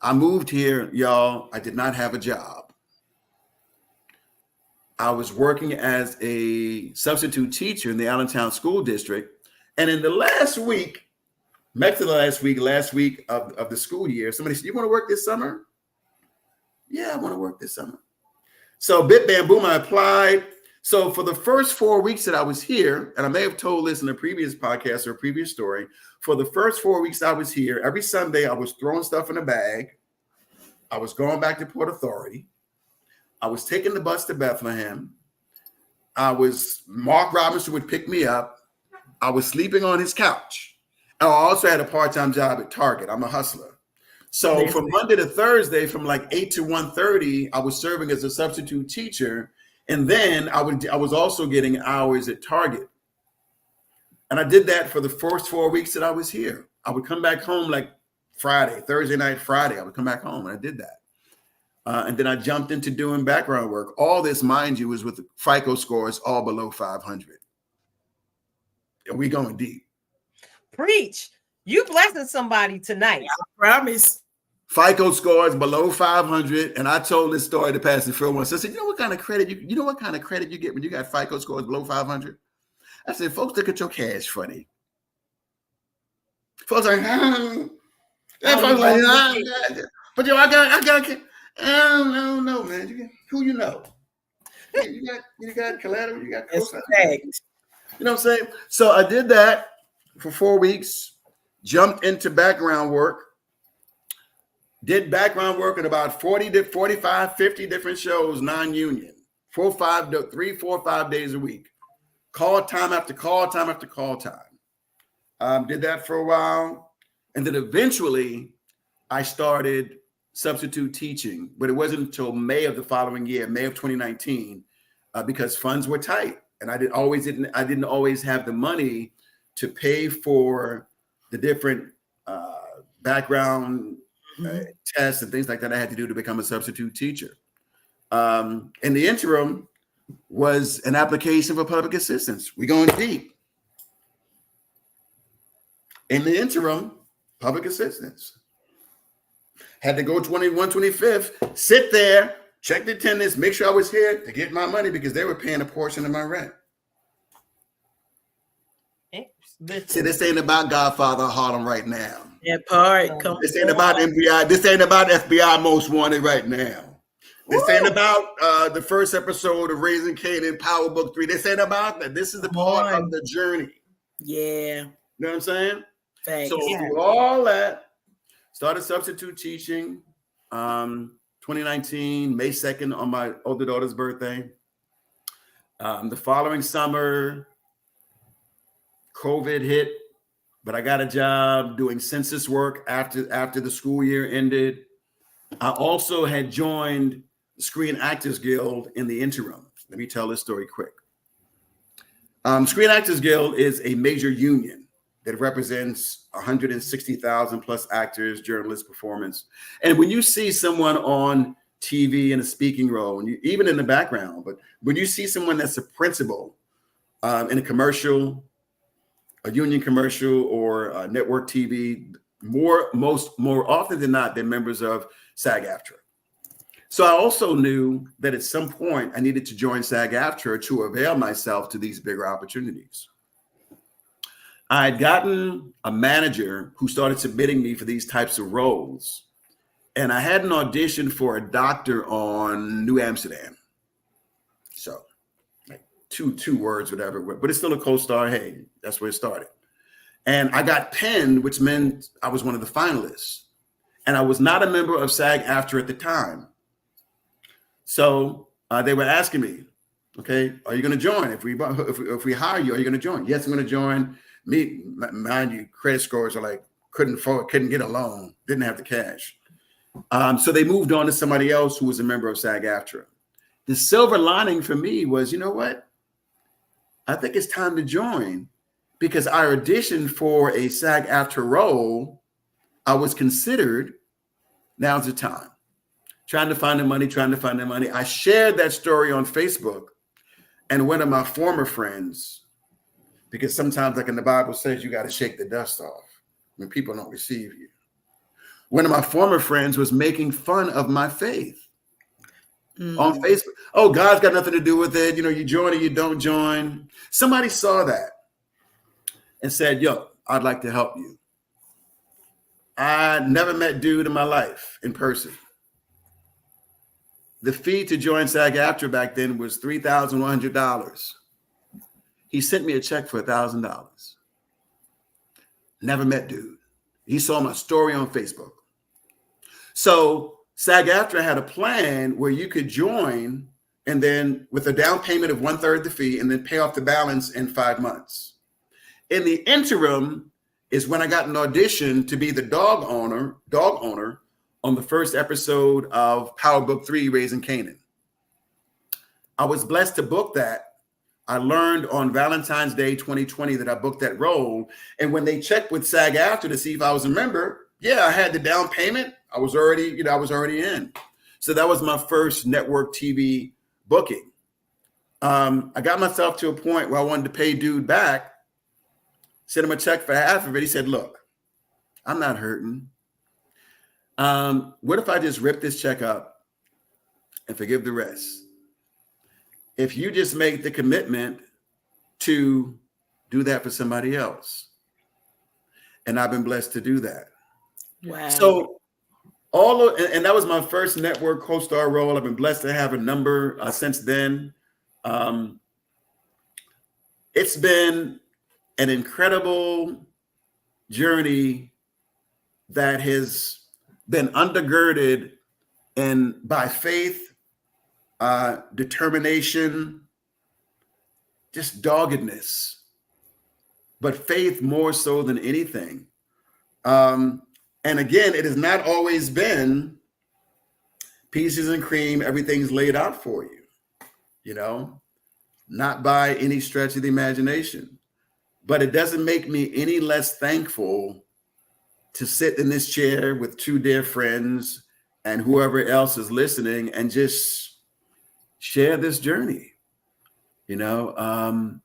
I moved here, y'all. I did not have a job. I was working as a substitute teacher in the Allentown School District. And in the last week of the school year, somebody said, "You want to work this summer?" Yeah, I want to work this summer. So bit, bam, boom, I applied. So for the first 4 weeks that I was here, and I may have told this in a previous podcast or a previous story, for the first 4 weeks I was here, every Sunday I was throwing stuff in a bag. I was going back to Port Authority. I was taking the bus to Bethlehem. Mark Robinson would pick me up. I was sleeping on his couch. And I also had a part-time job at Target. I'm a hustler. So from Monday to Thursday, from like 8 to 1:30, I was serving as a substitute teacher. And then I was also getting hours at Target. And I did that for the first 4 weeks that I was here. I would come back home like Thursday night, Friday. I would come back home, and I did that. And then I jumped into doing background work. All this, mind you, was with FICO scores all below 500. And we going deep. Preach. You blessing somebody tonight. I promise. FICO scores below 500. And I told this story to Pastor Phil once. I said, you know what kind of credit you get when you got FICO scores below 500? I said, folks, look at your cash funny. Folks are like, but yo, I got. I don't know, man. Who you know? You got collateral. You got cosign. You know what I'm saying? So I did that for 4 weeks. Jumped into background work. Did background work in about 40 to 45, 50 different shows, non-union. 3, 4, 5 days a week. Call time after call time after call time. Did that for a while. And then eventually I started substitute teaching, but it wasn't until May of the following year, May of 2019, because funds were tight. And I didn't always have the money to pay for the different background tests and things like that I had to do to become a substitute teacher. In the interim was an application for public assistance. We're going deep. In the interim, public assistance. Had to go 21, 25th, sit there, check the attendance, make sure I was here to get my money because they were paying a portion of my rent. See, this ain't about Godfather Harlem right now. That part. This ain't about FBI. This ain't about FBI Most Wanted right now. This ain't about the first episode of Raising Canaan Power Book 3. This ain't about that. This is the part of the journey. Yeah. You know what I'm saying? Thanks. So through all that, started substitute teaching 2019, May 2nd on my older daughter's birthday. The following summer, COVID hit, but I got a job doing census work after the school year ended. I also had joined the Screen Actors Guild in the interim. Let me tell this story quick. Screen Actors Guild is a major union that represents 160,000 plus actors, journalists, performers. And when you see someone on TV in a speaking role, and even in the background, but when you see someone that's a principal in a commercial, a union commercial, or network TV, more often than not, they're members of SAG-AFTRA. So I also knew that at some point I needed to join SAG-AFTRA to avail myself to these bigger opportunities. I had gotten a manager who started submitting me for these types of roles. And I had an audition for a doctor on New Amsterdam. So like two words, whatever, but it's still a co-star. Hey, that's where it started. And I got penned, which meant I was one of the finalists. And I was not a member of SAG-AFTRA at the time. So they were asking me, okay, are you going to join? If we hire you, are you going to join? Yes, I'm going to join. Me, mind you, credit scores are like, couldn't get a loan, didn't have the cash. So they moved on to somebody else who was a member of SAG-AFTRA. The silver lining for me was, you know what? I think it's time to join because I auditioned for a SAG-AFTRA role. I was considered. Now's the time. Trying to find the money. I shared that story on Facebook, and one of my former friends, because sometimes, like in the Bible says, you got to shake the dust off when people don't receive you. One of my former friends was making fun of my faith on Facebook. Oh, God's got nothing to do with it. You know, you join or you don't join. Somebody saw that and said, yo, I'd like to help you. I never met dude in my life in person. The fee to join SAG-AFTRA back then was $3,100. He sent me a check for $1,000. Never met dude. He saw my story on Facebook. So SAG-AFTRA had a plan where you could join and then with a down payment of 1/3 the fee and then pay off the balance in 5 months. In the interim is when I got an audition to be the dog owner on the first episode of Power Book 3, Raising Canaan. I was blessed to book that. I learned on Valentine's Day 2020 that I booked that role. And when they checked with SAG-AFTRA to see if I was a member, yeah, I had the down payment. I was already in. So that was my first network TV booking. I got myself to a point where I wanted to pay dude back, sent him a check for half of it. He said, look, I'm not hurting. What if I just rip this check up and forgive the rest? If you just make the commitment to do that for somebody else. And I've been blessed to do that. Wow. So and that was my first network co-star role. I've been blessed to have a number since then. It's been an incredible journey that has been undergirded by faith, determination, just doggedness, but faith more so than anything. And again, it has not always been peaches and cream, everything's laid out for you, you know, not by any stretch of the imagination. But it doesn't make me any less thankful to sit in this chair with two dear friends and whoever else is listening and just share this journey. You know,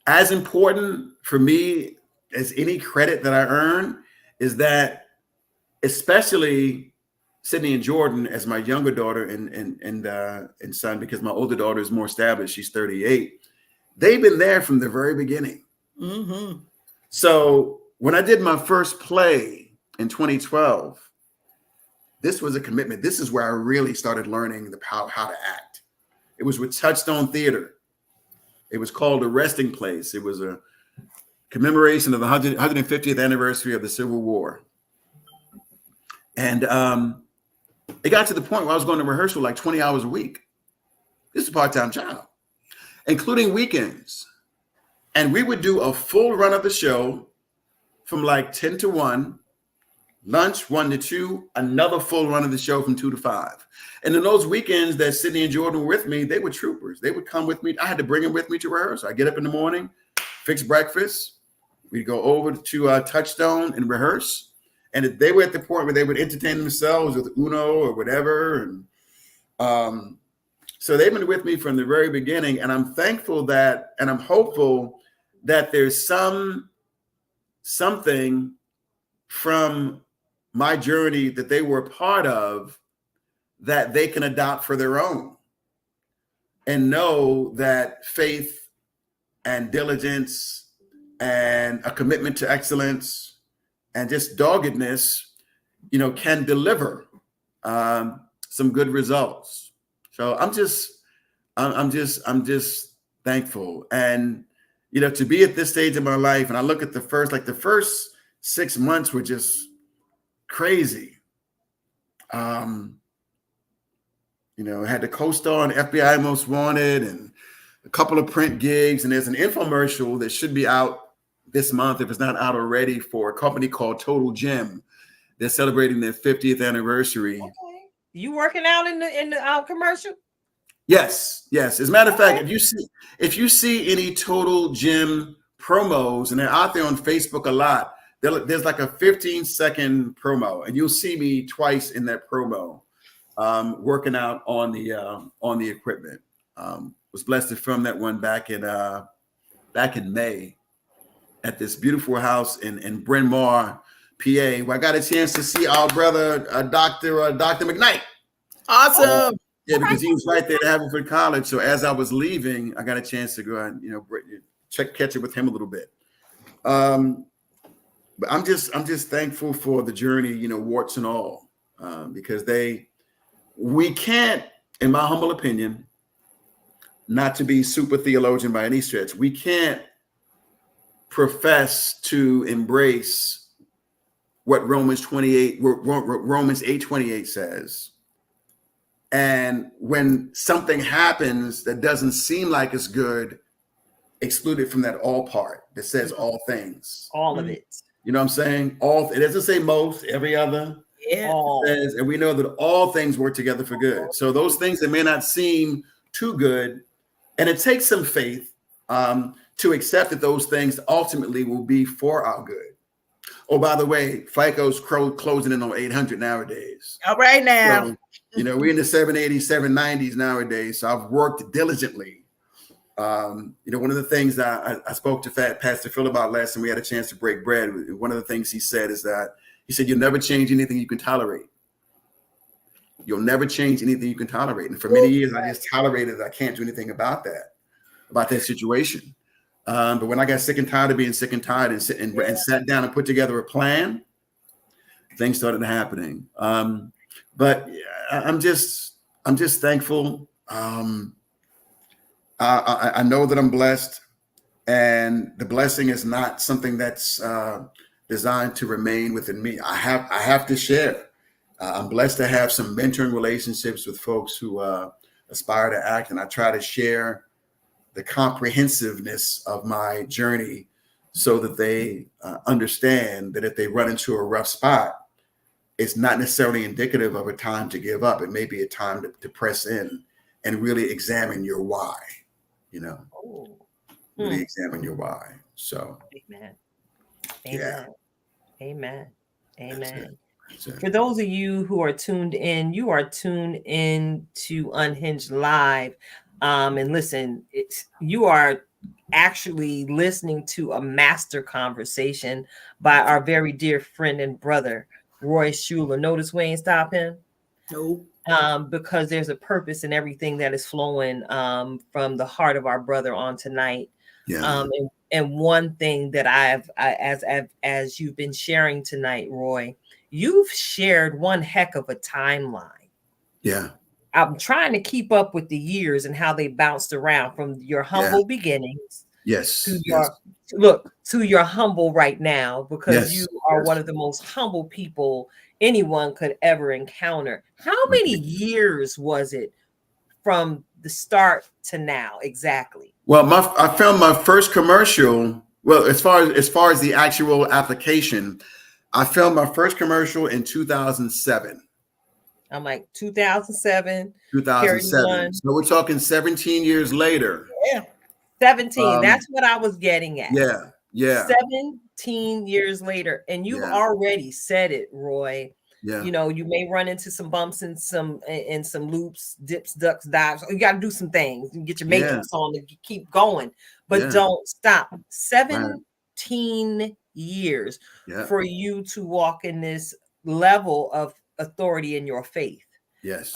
as important for me as any credit that I earn is that, especially Sydney and Jordan as my younger daughter and son, because my older daughter is more established, she's 38. They've been there from the very beginning. Mm-hmm. So when I did my first play in 2012, this was a commitment. This is where I really started learning how to act. It was with Touchstone Theater. It was called A Resting Place. It was a commemoration of the 150th anniversary of the Civil War. And it got to the point where I was going to rehearsal like 20 hours a week. This is a part-time job, including weekends. And we would do a full run of the show from like 10 to 1, lunch 1 to 2, another full run of the show from 2 to 5. And in those weekends that Sydney and Jordan were with me, they were troopers. They would come with me. I had to bring them with me to rehearsal. I get up in the morning, fix breakfast. We'd go over to Touchstone and rehearse. And they were at the point where they would entertain themselves with Uno or whatever. And so they've been with me from the very beginning. And I'm thankful that, and I'm hopeful that there's something from my journey that they were a part of that they can adopt for their own and know that faith and diligence and a commitment to excellence and just doggedness, you know, can deliver some good results. So I'm just thankful. And, you know, to be at this stage of my life, and I look at the first 6 months were just crazy. You know, I had to co-star on FBI Most Wanted and a couple of print gigs. And there's an infomercial that should be out this month, if it's not out already, for a company called Total Gym. They're celebrating their 50th anniversary. Okay. You working out in the commercial? Yes. As a matter of fact, if you see any Total Gym promos, and they're out there on Facebook a lot, there's like a 15-second promo, and you'll see me twice in that promo, working out on the equipment. Was blessed to film that one back in May at this beautiful house in Bryn Mawr, PA, where I got a chance to see our brother, Dr. McKnight. Awesome. Yeah, because he was right there at Haverford College. So as I was leaving, I got a chance to go and catch up with him a little bit. But I'm just thankful for the journey, warts and all, because we can't, in my humble opinion, not to be super theologian by any stretch, we can't profess to embrace what Romans 8:28 says. And when something happens that doesn't seem like it's good, exclude it from that all part that says all things. All of it. You know what I'm saying? It doesn't say most, every other. Yeah. Says, and we know that all things work together for good. So those things that may not seem too good, and it takes some faith to accept that those things ultimately will be for our good. Oh, by the way, FICO's closing in on 800 nowadays. All right now. So, we're in the 780s, 790s nowadays. So I've worked diligently. One of the things that I spoke to Pastor Phil about last time we had a chance to break bread. One of the things he said is that he said, you'll never change anything you can tolerate. You'll never change anything you can tolerate. And for many years, I just tolerated that I can't do anything about that situation. But when I got sick and tired of being sick and tired and sat down and put together a plan, things started happening. But I'm just thankful. I know that I'm blessed, and the blessing is not something that's designed to remain within me. I have to share. I'm blessed to have some mentoring relationships with folks who aspire to act, and I try to share the comprehensiveness of my journey so that they understand that if they run into a rough spot, it's not necessarily indicative of a time to give up. It may be a time to press in and really examine your why, really examine your why. So, Amen. Yeah. Amen. Amen. That's it. For those of you who are tuned in, you are tuned in to Unhinged Live. And listen, you are actually listening to a master conversation by our very dear friend and brother, Roy Shuler. Notice we ain't stop him. Nope. Because there's a purpose in everything that is flowing from the heart of our brother on tonight. Yeah. And one thing that as you've been sharing tonight, Roy, you've shared one heck of a timeline. Yeah. I'm trying to keep up with the years and how they bounced around from your humble beginnings. Yes. To your humble right now, because you are one of the most humble people anyone could ever encounter. How many years was it from the start to now exactly? Well, I filmed my first commercial. Well, as far as the actual application, I filmed my first commercial in 2007. I'm like 2007. 2007. So we're talking 17 years later. Yeah. 17. That's what I was getting at. Yeah. Yeah. 17 years later. And you've already said it, Roy. Yeah. You may run into some bumps and some loops, dips, ducks, dives. You got to do some things. You get your matrix on to keep going, but don't stop. 17 years for you to walk in this level of authority in your faith. Yes.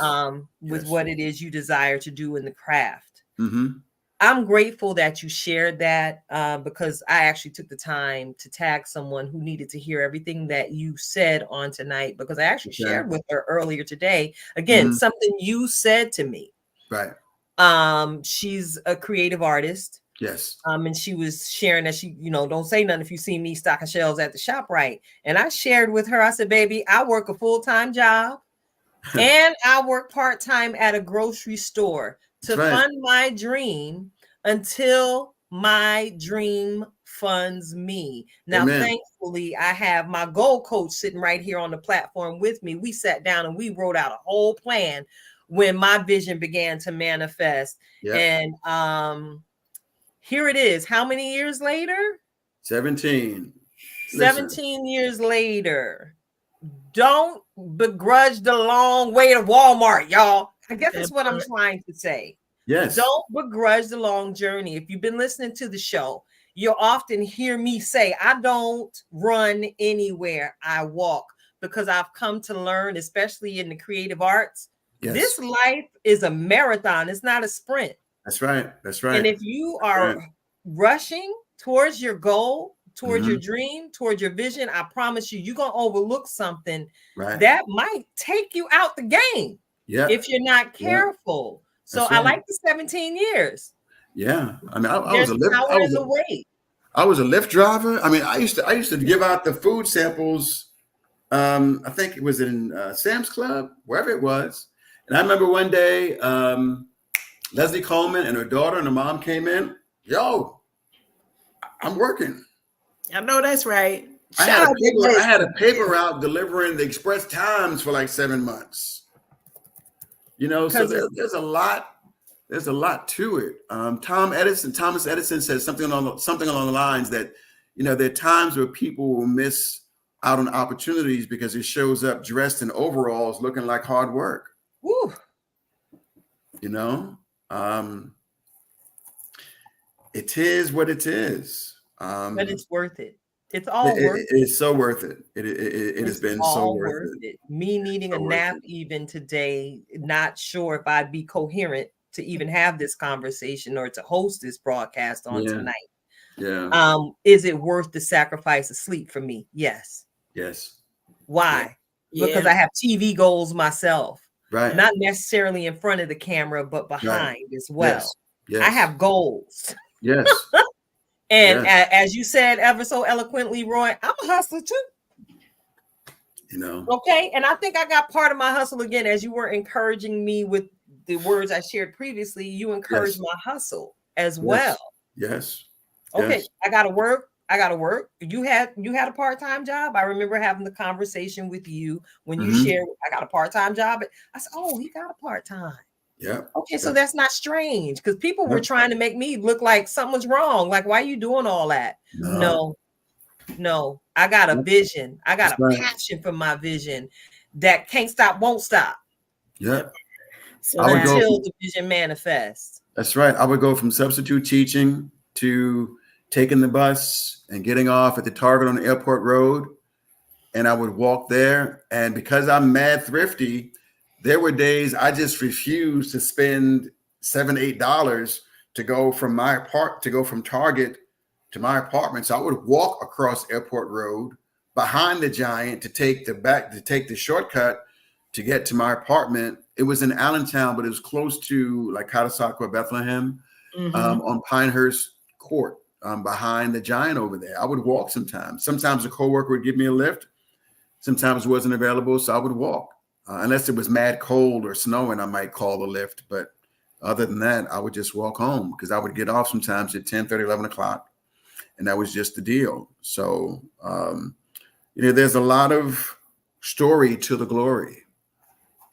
With what it is you desire to do in the craft. Mm-hmm. I'm grateful that you shared that because I actually took the time to tag someone who needed to hear everything that you said on tonight, because I actually shared with her earlier today. Again, something you said to me. Right. She's a creative artist. Yes. And she was sharing that she, don't say nothing if you see me stocking shelves at the ShopRite. And I shared with her, I said, baby, I work a full-time job and I work part-time at a grocery store to fund my dream until my dream funds me. Now, thankfully, I have my goal coach sitting right here on the platform with me. We sat down and we wrote out a whole plan when my vision began to manifest. And here it is. How many years later? 17. 17 years later. Don't begrudge the long way to Walmart, y'all. I guess that's what I'm trying to say. Yes. Don't begrudge the long journey. If you've been listening to the show, you'll often hear me say, I don't run anywhere, I walk, because I've come to learn, especially in the creative arts, this life is a marathon. It's not a sprint. That's right. That's right. And if you are rushing towards your goal, towards your dream, towards your vision, I promise you, you're going to overlook something that might take you out the game if you're not careful. So I like the 17 years. Yeah. I mean, I There's was a lift, power in the weight. I was a Lyft driver. I mean, I used to give out the food samples. I think it was in Sam's Club, wherever it was. And I remember one day, Leslie Coleman and her daughter and her mom came in. Yo, I'm working. I know that's right. I had a paper route delivering the Express Times for like 7 months. You know, so there's a lot. There's a lot to it. Thomas Edison said something along the lines that, you know, there are times where people will miss out on opportunities because it shows up dressed in overalls, looking like hard work. Woo. You know, it is what it is. But it's worth it. It's all worth it. It's so worth it. It has been so worth it. Me needing a nap even today, not sure if I'd be coherent to even have this conversation or to host this broadcast on tonight. Yeah. Is it worth the sacrifice of sleep for me? Yes. Yes. Why? Yeah. Because I have TV goals myself. Right. Not necessarily in front of the camera, but behind as well. Yes. Yes. I have goals. Yes. And as you said ever so eloquently, Roy, I'm a hustler too. You know. Okay. And I think I got part of my hustle again, as you were encouraging me with the words I shared previously. You encouraged my hustle as well. Yes. Okay. Yes. I gotta work. You had a part-time job. I remember having the conversation with you when you shared, I got a part-time job. I said, oh, he got a part-time. Yeah. Okay, so that's not strange, because people were trying to make me look like something was wrong. Like, why are you doing all that? No. I got a vision. I got a passion for my vision that can't stop, won't stop. Yeah. So until the vision manifests. That's right. I would go from substitute teaching to taking the bus and getting off at the Target on the Airport Road. And I would walk there. And because I'm mad thrifty, there were days I just refused to spend $7, $8 to go from Target to my apartment. So I would walk across Airport Road behind the Giant to take the shortcut to get to my apartment. It was in Allentown, but it was close to like Catasauqua, Bethlehem, on Pinehurst Court, behind the Giant over there. I would walk sometimes. Sometimes a coworker would give me a lift. Sometimes it wasn't available, so I would walk. Unless it was mad cold or snowing, I might call the lift. But other than that, I would just walk home, because I would get off sometimes at 10:30, 11 o'clock. And that was just the deal. So, you know, there's a lot of story to the glory.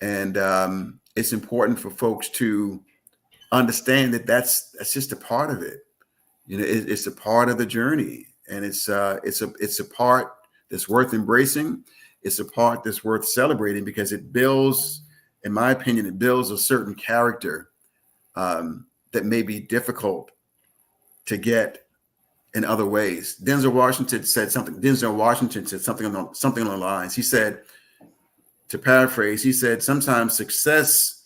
And it's important for folks to understand that that's just a part of it. You know, it's a part of the journey. And it's a part that's worth embracing. It's a part that's worth celebrating, because it builds, in my opinion, it builds a certain character that may be difficult to get in other ways. Denzel Washington said something along the lines. He said, to paraphrase, he said, sometimes success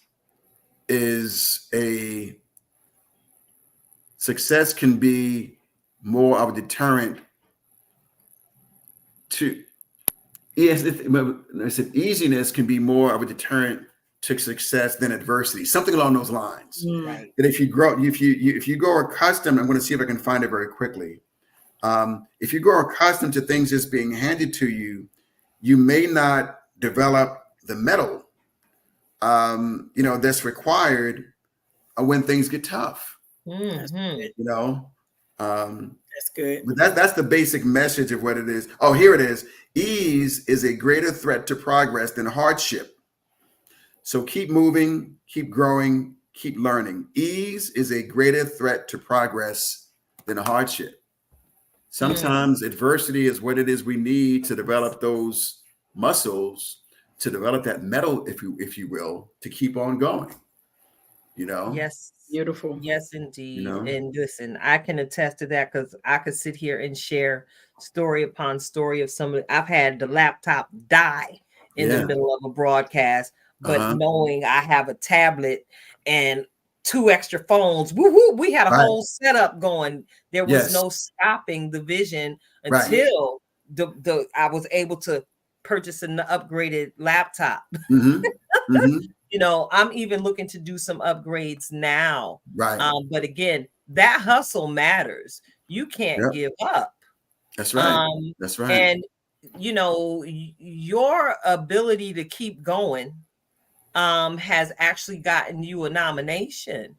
can be more of a deterrent to. Yes, I said easiness can be more of a deterrent to success than adversity. Something along those lines. Right. That if you grow accustomed, I'm going to see if I can find it very quickly. If you grow accustomed to things just being handed to you, you may not develop the mettle, you know, that's required when things get tough. You know, that's good. But that's the basic message of what it is. Oh, here it is. Ease is a greater threat to progress than hardship. So keep moving, keep growing, keep learning. Ease is a greater threat to progress than a hardship. Sometimes adversity is what it is we need to develop those muscles, to develop that mettle, if you will, to keep on going. you know? Yes. Beautiful. Yes, indeed. You know? And listen, I can attest to that because I could sit here and share story upon story of some of I've had the laptop die in the Yeah. middle of a broadcast, but Uh-huh. knowing I have a tablet and 2 extra phones, woo, we had a Right. whole setup going. There was Yes. no stopping the vision Right. until the I was able to purchase an upgraded laptop. Mm-hmm. Mm-hmm. You know, I'm even looking to do some upgrades now. Right. But again, that hustle matters. You can't Yep. give up. That's right. That's right. And you know, your ability to keep going has actually gotten you a nomination.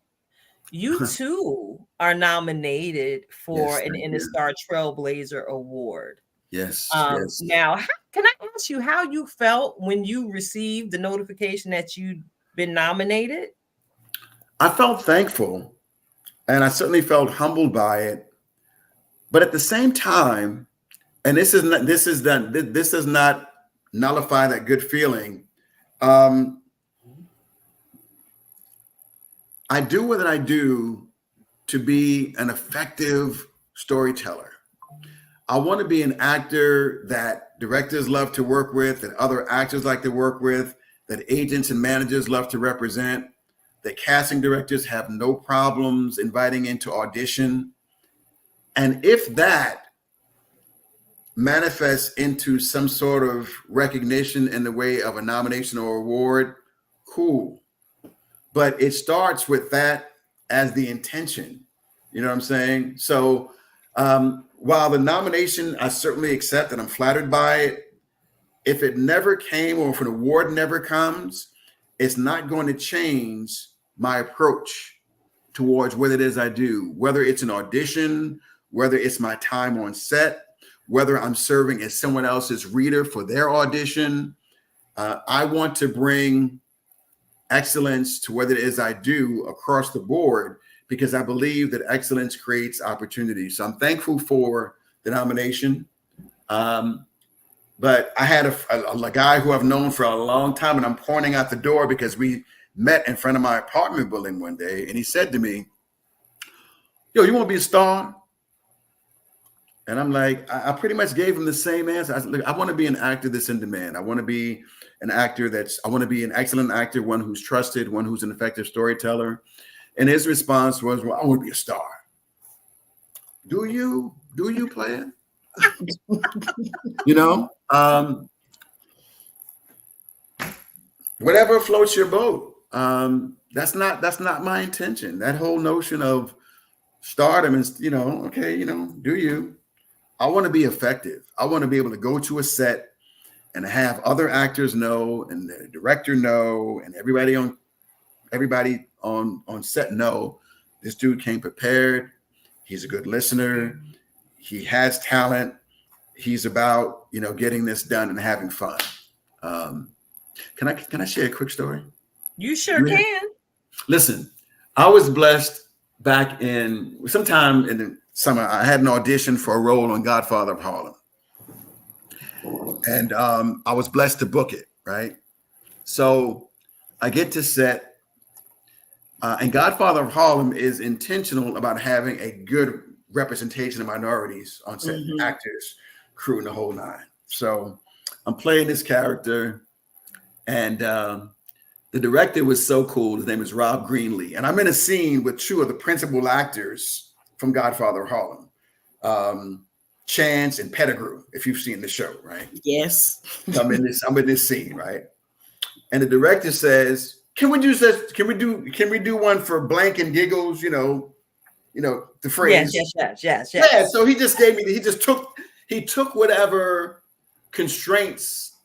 You too are nominated for Yes, an thank you. InnaStar Trailblazer Award. Yes. Yes. Now, can I ask you how you felt when you received the notification that you'd been nominated? I felt thankful, and I certainly felt humbled by it. But at the same time, and this does not nullify that good feeling. I do what I do to be an effective storyteller. I want to be an actor that directors love to work with, that other actors like to work with, that agents and managers love to represent, that casting directors have no problems inviting into audition. And if that manifests into some sort of recognition in the way of a nomination or award, cool. But it starts with that as the intention. You know what I'm saying? So while the nomination, I certainly accept and I'm flattered by it, if it never came or if an award never comes, it's not going to change my approach towards what it is I do, whether it's an audition, whether it's my time on set, whether I'm serving as someone else's reader for their audition. I want to bring excellence to what it is I do across the board, because I believe that excellence creates opportunity. So I'm thankful for the nomination. But I had a guy who I've known for a long time, and I'm pointing out the door because we met in front of my apartment building one day. And he said to me, "Yo, you want to be a star?" And I'm like, I pretty much gave him the same answer. I said, look, I want to be an actor that's in demand. I want to be an actor I want to be an excellent actor, one who's trusted, one who's an effective storyteller. And his response was, well, I want to be a star. Do you play it? You know, whatever floats your boat. That's not my intention. That whole notion of stardom is, you know, okay, you know, do you? I want to be effective. I want to be able to go to a set and have other actors know, and the director know, and everybody on set know this dude came prepared. He's a good listener. He has talent. He's about, you know, getting this done and having fun. Can I share a quick story? You sure can. Listen, I was blessed back in sometime in the summer. I had an audition for a role on Godfather of Harlem. And I was blessed to book it, right? So I get to set, and Godfather of Harlem is intentional about having a good representation of minorities on set, actors, crew, and the whole nine. So I'm playing this character, and the director was so cool. His name is Rob Greenlee, and I'm in a scene with two of the principal actors from Godfather of Harlem. Chance and Pettigrew, if you've seen the show, right? Yes. I'm in this scene, right? And the director says, Can we do one for blank and giggles? You know, the phrase. Yes. Yeah. So he just gave me. He took whatever constraints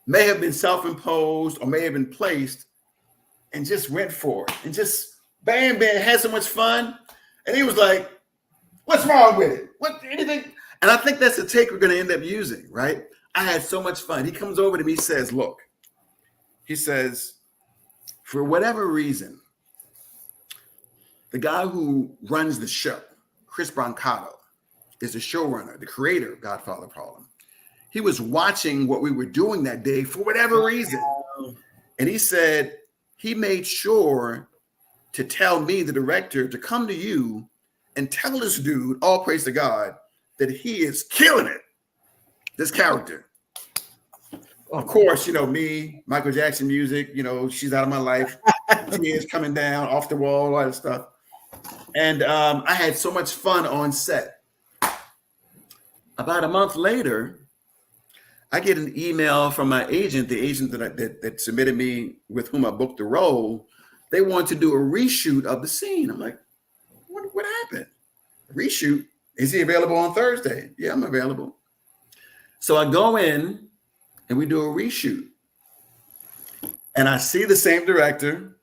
may have been self-imposed or may have been placed, and just went for it, and just bam, had so much fun. And he was like, "What's wrong with it? What anything?" And I think that's the take we're going to end up using, right? I had so much fun. He comes over to me, says, "Look," he says, "for whatever reason, the guy who runs the show, Chris Brancato, is the showrunner, the creator of Godfather of Harlem. He was watching what we were doing that day for whatever reason. And he said he made sure to tell me, the director, to come to you and tell this dude, all praise to God, that he is killing it, this character. Of course, me, Michael Jackson music, she's out of my life. Tears coming down off the wall, all that stuff. And I had so much fun on set. About a month later, I get an email from my agent, the agent that submitted me, with whom I booked the role. They want to do a reshoot of the scene. I'm like, what happened? Reshoot? Is he available on Thursday? Yeah, I'm available. So I go in and we do a reshoot. And I see the same director,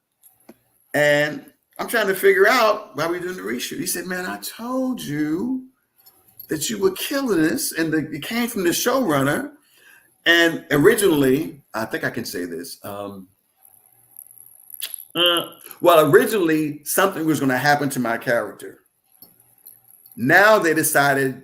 and I'm trying to figure out why we're doing the reshoot. He said, man, I told you that you were killing this, and it came from the showrunner. And originally, I think I can say this. Originally, something was going to happen to my character. Now they decided,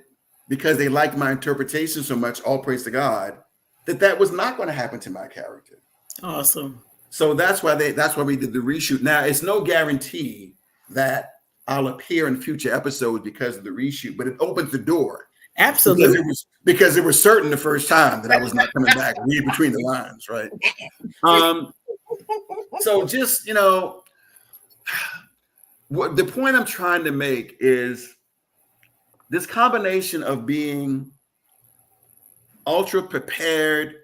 because they liked my interpretation so much, all praise to God, that was not going to happen to my character. Awesome. So that's why we did the reshoot. Now, it's no guarantee that I'll appear in future episodes because of the reshoot, but it opens the door. Absolutely. Because it was certain the first time that I was not coming back. Read between the lines, right? So just, what the point I'm trying to make is this combination of being ultra prepared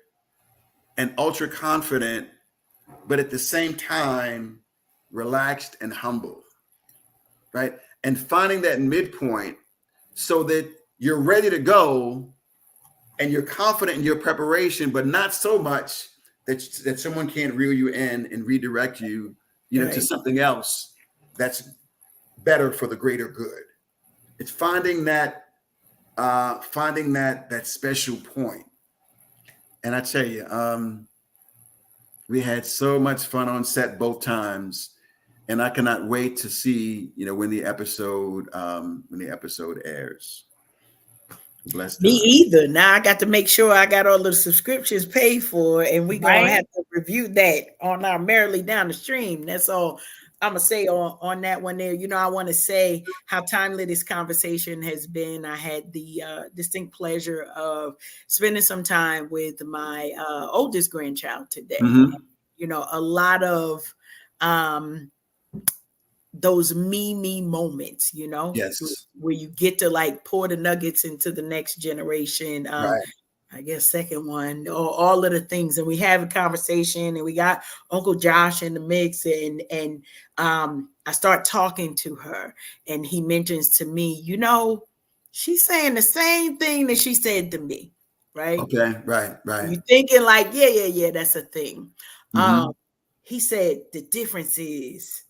and ultra confident, but at the same time, relaxed and humble, right? And finding that midpoint so that you're ready to go and you're confident in your preparation, but not so much that someone can't reel you in and redirect you, right, to something else that's better for the greater good. It's finding that special point. And I tell you, we had so much fun on set both times, and I cannot wait to see, when the episode airs. Bless me either. Now I got to make sure I got all the subscriptions paid for, and we're gonna have to review that on our Merrily Down the Stream. That's all I'm gonna say on that one there. I want to say how timely this conversation has been. I had the distinct pleasure of spending some time with my oldest grandchild today. Mm-hmm. A lot of those me moments, yes, where you get to pour the nuggets into the next generation. Right. I guess second one, or all of the things, and we have a conversation, and we got Uncle Josh in the mix, and I start talking to her, and he mentions to me, she's saying the same thing that she said to me, right? Okay, right. You're thinking yeah, that's a thing. Mm-hmm. He said the difference is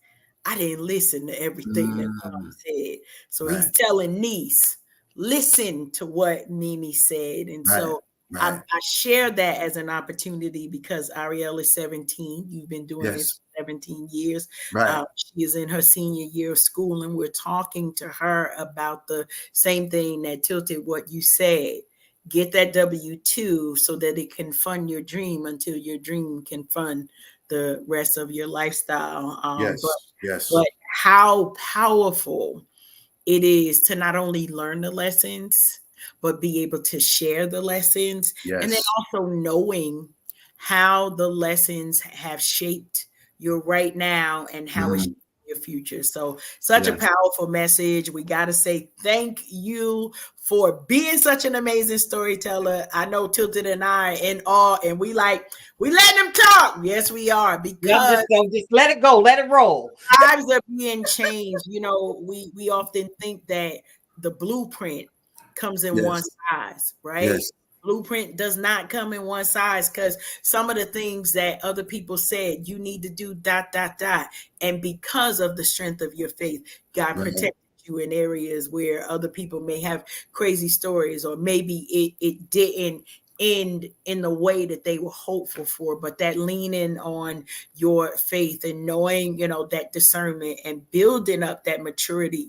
I didn't listen to everything that Mom said, so he's telling niece, listen to what Mimi said, and so. Right. I share that as an opportunity because Ariel is 17. You've been doing this for 17 years. Right. She is in her senior year of school, and we're talking to her about the same thing that tilted what you said. Get that W-2 so that it can fund your dream until your dream can fund the rest of your lifestyle. But how powerful it is to not only learn the lessons, but be able to share the lessons. Yes. And then also knowing how the lessons have shaped your right now and how it shapes your future. So such a powerful message. We got to say thank you for being such an amazing storyteller. I know Tilted and I are in awe, and we let them talk. Yes, we are, because just let it go, let it roll. Lives are being changed. We often think that the blueprint comes in one size, right? Yes. Blueprint does not come in one size, because some of the things that other people said you need to do ... And because of the strength of your faith, God protected you in areas where other people may have crazy stories, or maybe it didn't end in the way that they were hopeful for, but that leaning on your faith and knowing, that discernment and building up that maturity,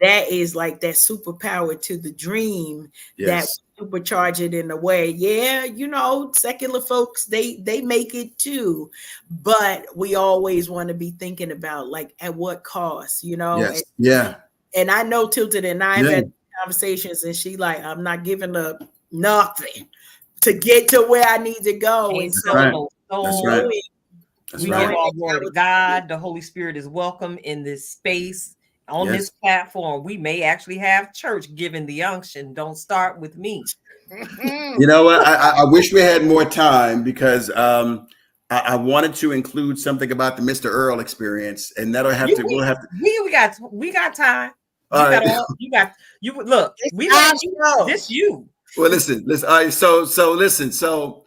that is like that superpower to the dream that Yes. supercharge it in a way. Yeah, you know, secular folks, they make it too, but we always want to be thinking about like at what cost, you know. Yes. Yeah. And I know Tilted and I've Yeah. had conversations, and she like, I'm not giving up nothing to get to where I need to go. And Ain't so, right. so That's right. knowing That's we right. give all glory to God. The Holy Spirit is welcome in this space. On Yes. this platform, we may actually have church given the unction. Don't start with me. You know what? I wish we had more time because I wanted to include something about the Mr. Earl experience, and that'll have to. We'll have to. We got time. All right. You look. We time let you. show. This you. Well, listen. All right. So listen. So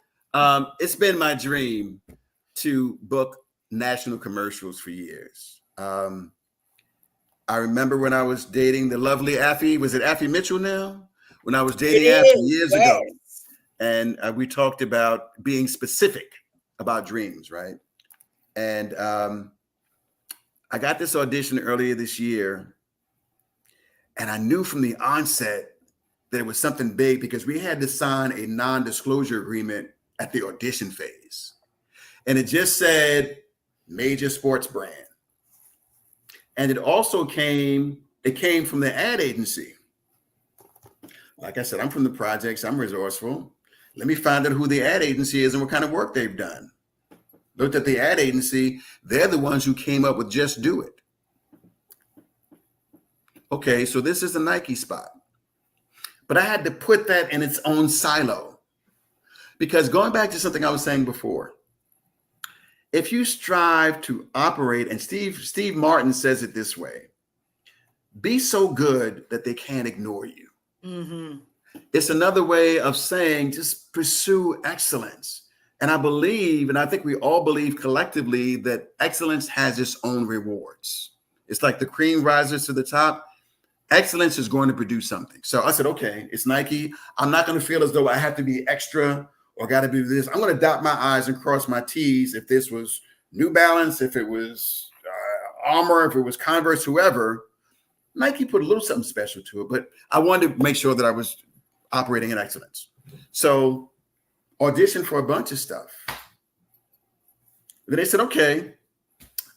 it's been my dream to book national commercials for years. I remember when I was dating the lovely Affy. Was it Affy Mitchell now? When I was dating Affy years ago, and we talked about being specific about dreams, right? And I got this audition earlier this year, and I knew from the onset that it was something big because we had to sign a non-disclosure agreement at the audition phase, and it just said major sports brand. And it also came from the ad agency. Like I said, I'm from the projects. I'm resourceful. Let me find out who the ad agency is and what kind of work they've done. Looked at the ad agency. They're the ones who came up with Just Do It. Okay, so this is the Nike spot. But I had to put that in its own silo. Because going back to something I was saying before, if you strive to operate, and Steve Martin says it this way, be so good that they can't ignore you. Mm-hmm. It's another way of saying just pursue excellence. And I believe, and I think we all believe collectively, that excellence has its own rewards. It's like the cream rises to the top. Excellence is going to produce something. So I said, okay, it's Nike. I'm not going to feel as though I have to be extra or got to do this. I'm going to dot my I's and cross my T's. If this was New Balance, if it was Armour, if it was Converse, whoever, Nike put a little something special to it. But I wanted to make sure that I was operating in excellence. So auditioned for a bunch of stuff. Then they said, okay.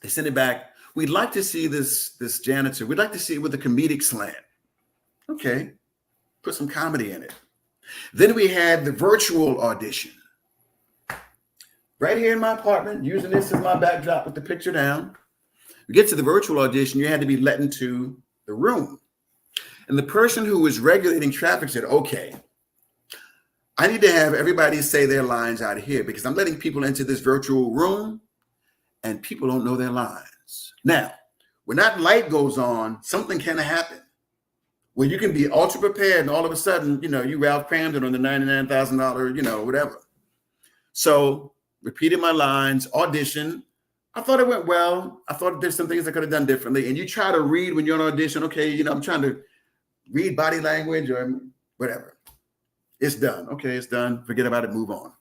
They sent it back. We'd like to see this janitor. We'd like to see it with a comedic slant. Okay. Put some comedy in it. Then we had the virtual audition. Right here in my apartment, using this as my backdrop with the picture down. We get to the virtual audition, you had to be let into the room. And the person who was regulating traffic said, okay, I need to have everybody say their lines out here because I'm letting people into this virtual room and people don't know their lines. Now, when that light goes on, something can happen. Where you can be ultra prepared and all of a sudden, you Ralph Cramden on the $99,000, whatever. So repeated my lines, audition. I thought it went well. I thought there's some things I could have done differently. And you try to read when you're on audition, okay, I'm trying to read body language or whatever. It's done. Okay, it's done. Forget about it, move on.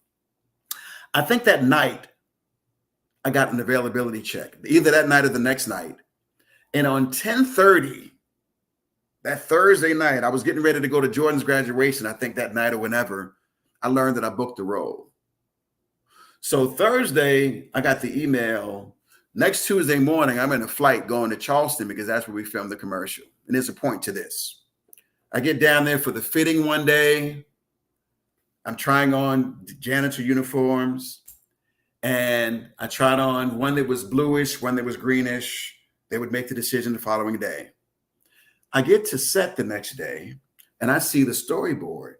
I think that night I got an availability check, either that night or the next night. And on 10:30, that Thursday night, I was getting ready to go to Jordan's graduation. I think that night or whenever, I learned that I booked the role. So Thursday, I got the email. Next Tuesday morning, I'm in a flight going to Charleston because that's where we filmed the commercial. And there's a point to this. I get down there for the fitting one day. I'm trying on janitor uniforms. And I tried on one that was bluish, one that was greenish. They would make the decision the following day. I get to set the next day and I see the storyboard.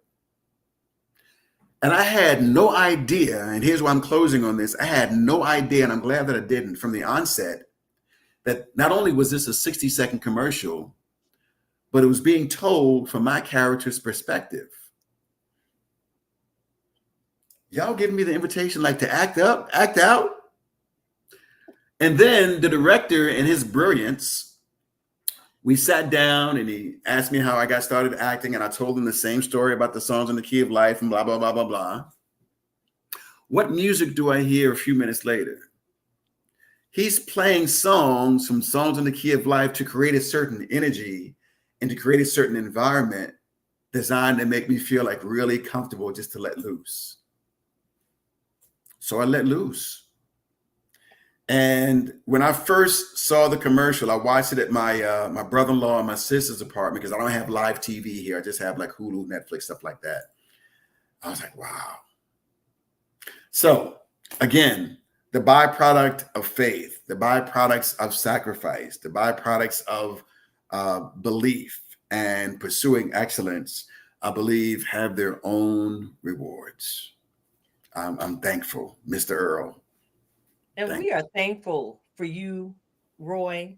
And I had no idea, and here's why I'm closing on this. I had no idea, and I'm glad that I didn't from the onset, that not only was this a 60-second commercial, but it was being told from my character's perspective. Y'all giving me the invitation like to act up, act out. And then the director, in his brilliance, we sat down and he asked me how I got started acting. And I told him the same story about the songs in the key of life and blah, blah, blah, blah, blah. What music do I hear a few minutes later? He's playing songs from songs in the key of life to create a certain energy. and to create a certain environment designed to make me feel like really comfortable just to let loose. So I let loose. And when I first saw the commercial, I watched it at my brother-in-law and my sister's apartment because I don't have live TV here. I just have like Hulu, Netflix, stuff like that. I was like, wow. So again, the byproduct of faith, the byproducts of sacrifice, the byproducts of belief and pursuing excellence, I believe, have their own rewards. I'm thankful, Mr. Earl. And we are thankful for you, Roy,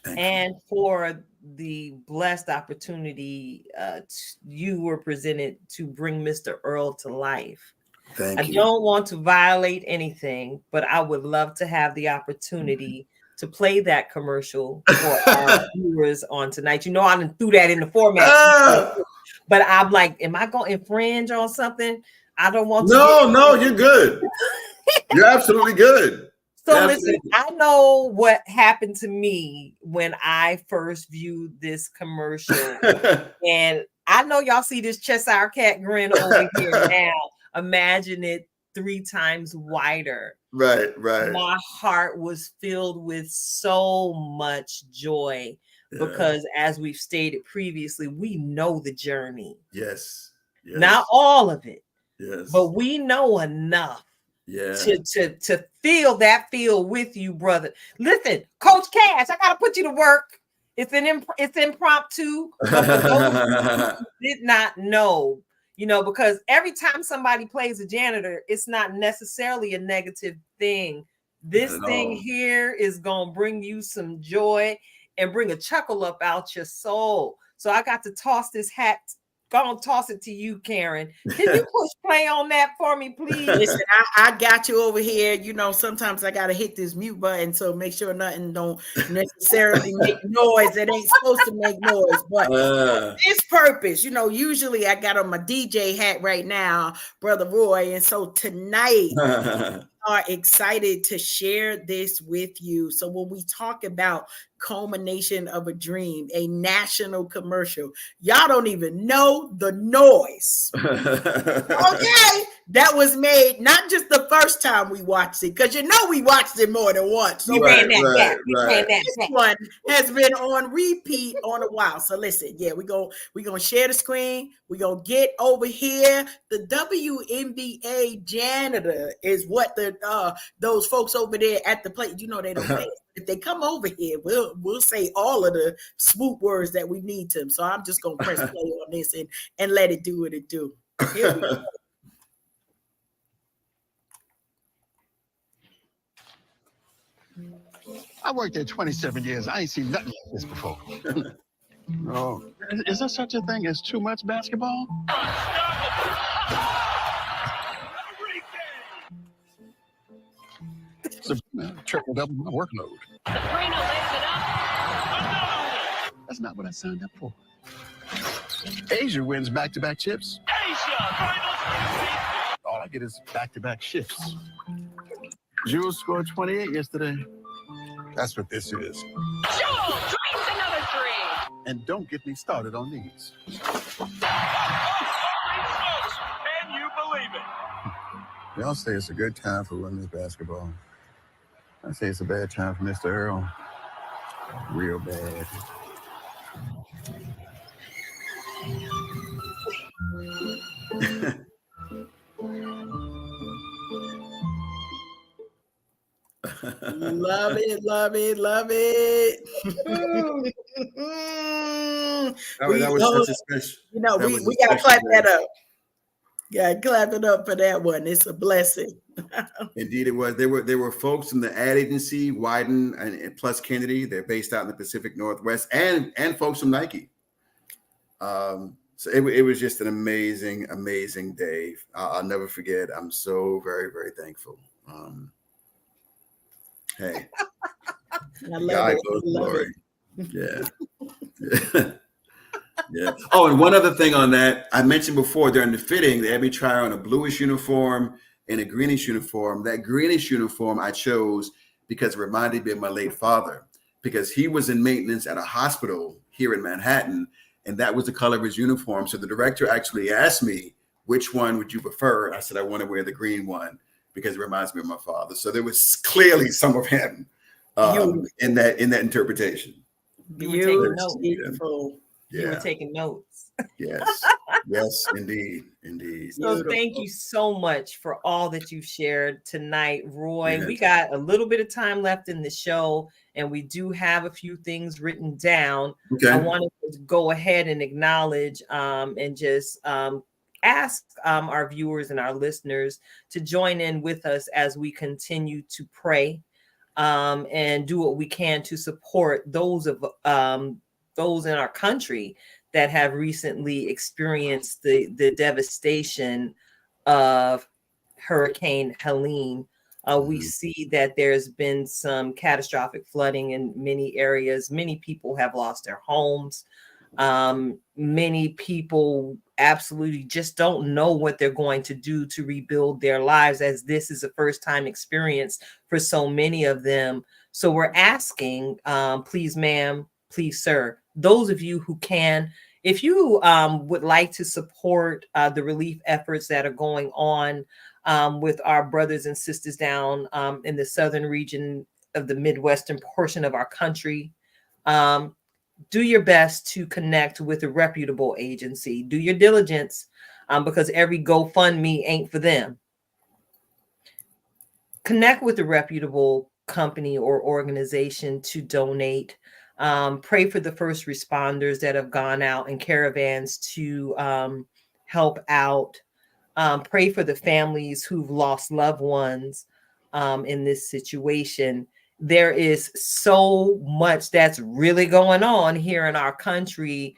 Thankful. and for the blessed opportunity you were presented to bring Mr. Earl to life. Thank you. I don't want to violate anything, but I would love to have the opportunity to play that commercial for our viewers on tonight. You know, I didn't do that in the format, but I'm like, am I going to infringe on something? I don't want to. No, you're good. You're absolutely good. So listen, I know what happened to me when I first viewed this commercial. And I know y'all see this Cheshire Cat grin over here now. Imagine it 3 times wider. Right. My heart was filled with so much joy because, as we've stated previously, we know the journey. Yes. Not all of it. Yes. But we know enough. Yeah. To feel that feel with you, brother. Listen, Coach Cash, I gotta put you to work. It's impromptu. But for those who did not know, because every time somebody plays a janitor, it's not necessarily a negative thing. This thing here is gonna bring you some joy and bring a chuckle up out your soul. So I got to toss this hat. Go and toss it to you, Karen. Can you push play on that for me, please? Listen, I got you over here. Sometimes I gotta hit this mute button, so make sure nothing don't necessarily make noise. It ain't supposed to make noise, but for this purpose, usually I got on my DJ hat right now, Brother Roy, and so tonight are excited to share this with you. So when we talk about culmination of a dream, a national commercial, y'all don't even know the noise. Okay, that was made not just the first time we watched it, because we watched it more than once. So this one has been on repeat on a while. So listen, we're gonna share the screen. We're gonna get over here. The WNBA janitor is what those folks over there at the plate, they don't say. If they come over here, we'll say all of the swoop words that we need to them. So I'm just gonna press play on this and let it do what it do. Here we go. I worked there 27 years. I ain't seen nothing like this before. No. Is there such a thing as too much basketball? It's a triple double my workload. That's not what I signed up for. Asia wins back-to-back chips. All I get is back-to-back shifts. Jules scored 28 yesterday. That's what this is. Jules drains another 3. And don't get me started on these. Can you believe it? Y'all say it's a good time for women's basketball. I say it's a bad time for Mr. Earl. Real bad. Love it, love it, love it. That was such a special. We gotta clap that up. Yeah, clap it up for that one. It's a blessing. Indeed, it was. There were folks from the ad agency, Wyden and Plus Kennedy. They're based out in the Pacific Northwest, and folks from Nike. So it was just an amazing day. I'll never forget. I'm so very, very thankful. Hey, God goes glory. Yeah. Yeah. Oh, and one other thing on that, I mentioned before during the fitting, they had me try on a bluish uniform and a greenish uniform. That greenish uniform I chose because it reminded me of my late father, because he was in maintenance at a hospital here in Manhattan, and that was the color of his uniform. So the director actually asked me, which one would you prefer? I said, I want to wear the green one because it reminds me of my father. So there was clearly some of him in that interpretation. You were taking notes. Beautiful. Yeah. You were taking notes. Yes. Yes, indeed. So thank you so much for all that you've shared tonight, Roy. We got a little bit of time left in the show, and we do have a few things written down. Okay. I wanted to go ahead and acknowledge and just ask our viewers and our listeners to join in with us as we continue to pray and do what we can to support those in our country that have recently experienced the devastation of Hurricane Helene. We see that there's been some catastrophic flooding in many areas. Many people have lost their homes. Many people absolutely just don't know what they're going to do to rebuild their lives, as this is a first-time experience for so many of them. So we're asking, please, ma'am, please, sir, those of you who can, if you would like to support the relief efforts that are going on with our brothers and sisters down in the southern region of the Midwestern portion of our country, do your best to connect with a reputable agency. Do your diligence because every GoFundMe ain't for them. Connect with a reputable company or organization to donate. Pray for the first responders that have gone out in caravans to help out. Pray for the families who've lost loved ones in this situation. There is so much that's really going on here in our country.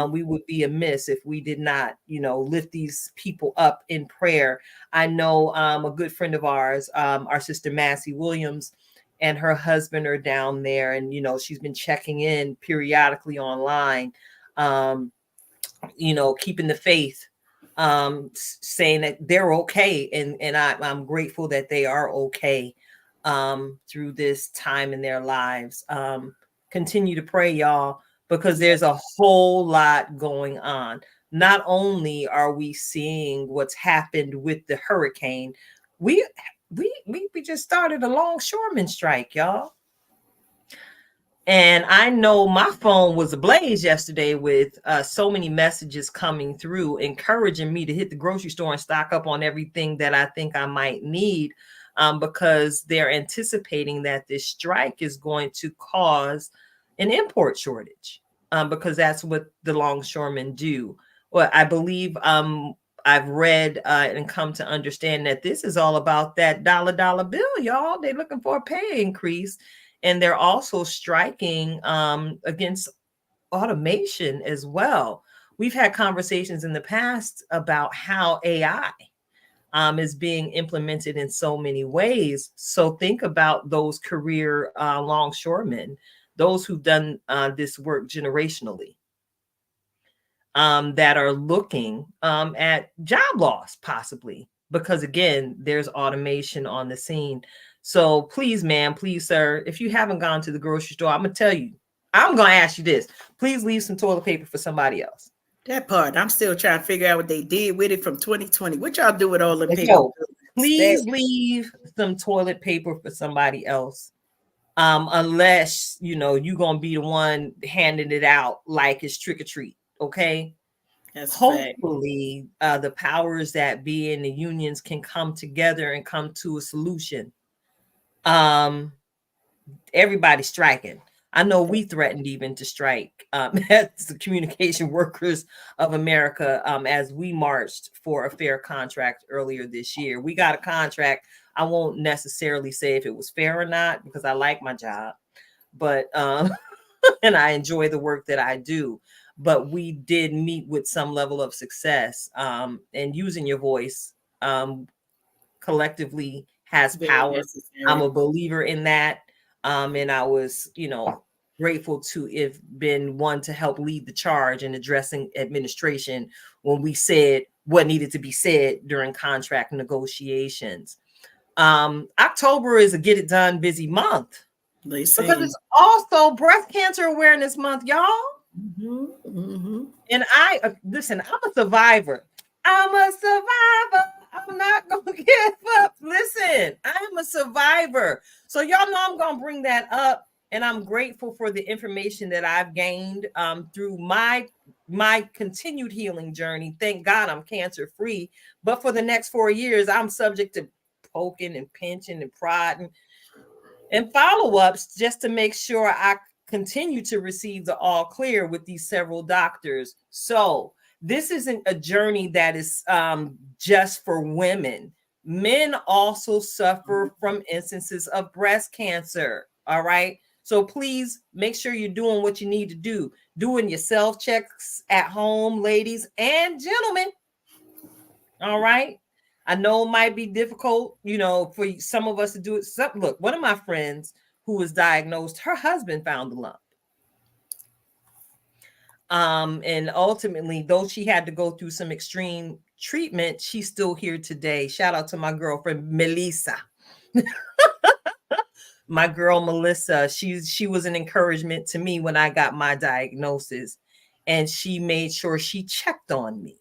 We would be amiss if we did not, lift these people up in prayer. I know a good friend of ours, our sister Massey Williams, and her husband are down there, and she's been checking in periodically online, keeping the faith, saying that they're okay, and I'm grateful that they are okay through this time in their lives. Continue to pray, y'all, because there's a whole lot going on. Not only are we seeing what's happened with the hurricane, we just started a longshoreman strike, y'all. And I know my phone was ablaze yesterday with so many messages coming through, encouraging me to hit the grocery store and stock up on everything that I think I might need. Because they're anticipating that this strike is going to cause an import shortage, because that's what the longshoremen do. Well, I believe I've read and come to understand that this is all about that dollar bill, y'all. They're looking for a pay increase, and they're also striking against automation as well. We've had conversations in the past about how AI is being implemented in so many ways. So think about those career longshoremen, those who've done this work generationally, that are looking at job loss possibly, because again, there's automation on the scene. So please, ma'am, please, sir, if you haven't gone to the grocery store, I'm going to ask you this. Please leave some toilet paper for somebody else. That part, I'm still trying to figure out what they did with it from 2020. What y'all do with all the paper? Please leave some toilet paper for somebody else. Unless, you're going to be the one handing it out like it's trick or treat. Okay. That's hopefully the powers that be in the unions can come together and come to a solution. Everybody's striking. I know we threatened even to strike as the Communication Workers of America as we marched for a fair contract earlier this year. We got a contract. I won't necessarily say if it was fair or not, because I like my job, but and I enjoy the work that I do. But we did meet with some level of success, and using your voice collectively has power. Necessary. I'm a believer in that. And I was, grateful to have been one to help lead the charge in addressing administration when we said what needed to be said during contract negotiations. October is a get it done busy month because it's also Breast Cancer Awareness Month, y'all. And I listen, I'm a survivor. I'm a survivor. I'm not gonna give up. Listen, I'm a survivor. So y'all know I'm gonna bring that up. And I'm grateful for the information that I've gained through my continued healing journey. Thank God I'm cancer free. But for the next 4 years, I'm subject to poking and pinching and prodding and follow-ups just to make sure I continue to receive the all clear with these several doctors. So this isn't a journey that is just for women. Men also suffer from instances of breast cancer. All right. So please make sure you're doing what you need to do, doing your self checks at home, ladies and gentlemen. All right. I know it might be difficult, for some of us to do it. Look, one of my friends who was diagnosed, her husband found the lump. And ultimately, though she had to go through some extreme treatment, she's still here today. Shout out to my girlfriend, Melissa. My girl, Melissa, she was an encouragement to me when I got my diagnosis, and she made sure she checked on me.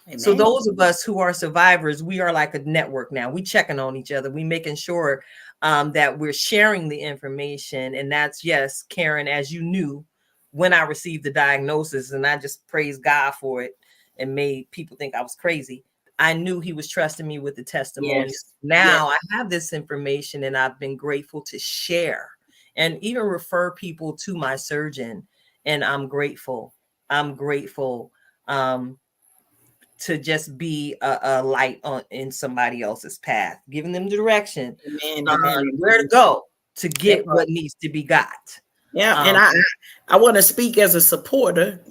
Amen. So those of us who are survivors, we are like a network now. We checking on each other. We making sure that we're sharing the information. And that's, yes, Karen, as you knew, when I received the diagnosis, and I just praised God for it and made people think I was crazy. I knew he was trusting me with the testimony. Yes. Now I have this information, and I've been grateful to share and even refer people to my surgeon. And I'm grateful. I'm grateful to just be a light in somebody else's path, giving them direction, where to go to get what needs to be got. Yeah, and I want to speak as a supporter.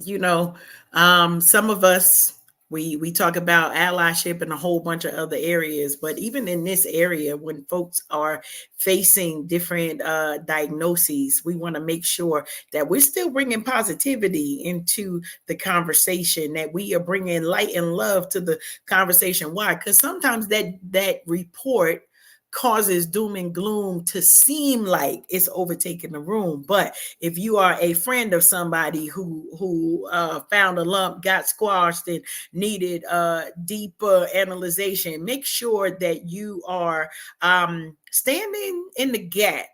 Some of us, we talk about allyship in a whole bunch of other areas, but even in this area, when folks are facing different diagnoses, we want to make sure that we're still bringing positivity into the conversation, that we are bringing light and love to the conversation. Why? Because sometimes that report causes doom and gloom to seem like it's overtaking the room. But if you are a friend of somebody who found a lump, got squashed, and needed deeper analyzation, make sure that you are standing in the gap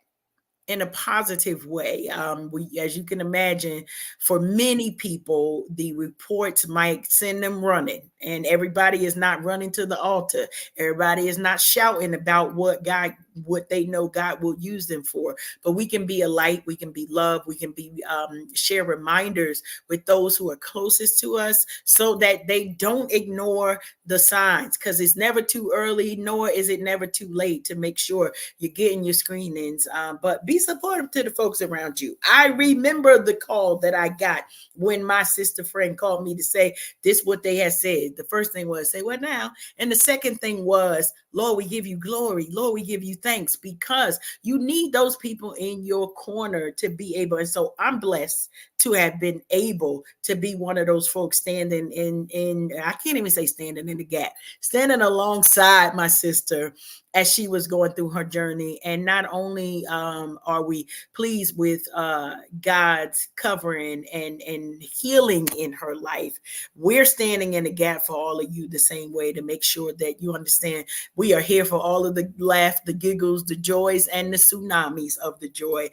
in a positive way. As you can imagine, for many people, the reports might send them running, and everybody is not running to the altar. Everybody is not shouting about what they know God will use them for. But we can be a light, we can be love, we can be share reminders with those who are closest to us, so that they don't ignore the signs, because it's never too early, nor is it never too late to make sure you're getting your screenings. But be supportive to the folks around you. I remember the call that I got when my sister friend called me to say this, what they had said. The first thing was, say what now? And the second thing was, Lord, we give you glory. Lord, we give you thanks, because you need those people in your corner to be able. And so I'm blessed to have been able to be one of those folks standing in I can't even say standing in the gap, standing alongside my sister as she was going through her journey. And not only are we pleased with God's covering and healing in her life, we're standing in the gap for all of you the same way, to make sure that you understand we are here for all of the laugh, the giggles, the joys, and the tsunamis of the joy.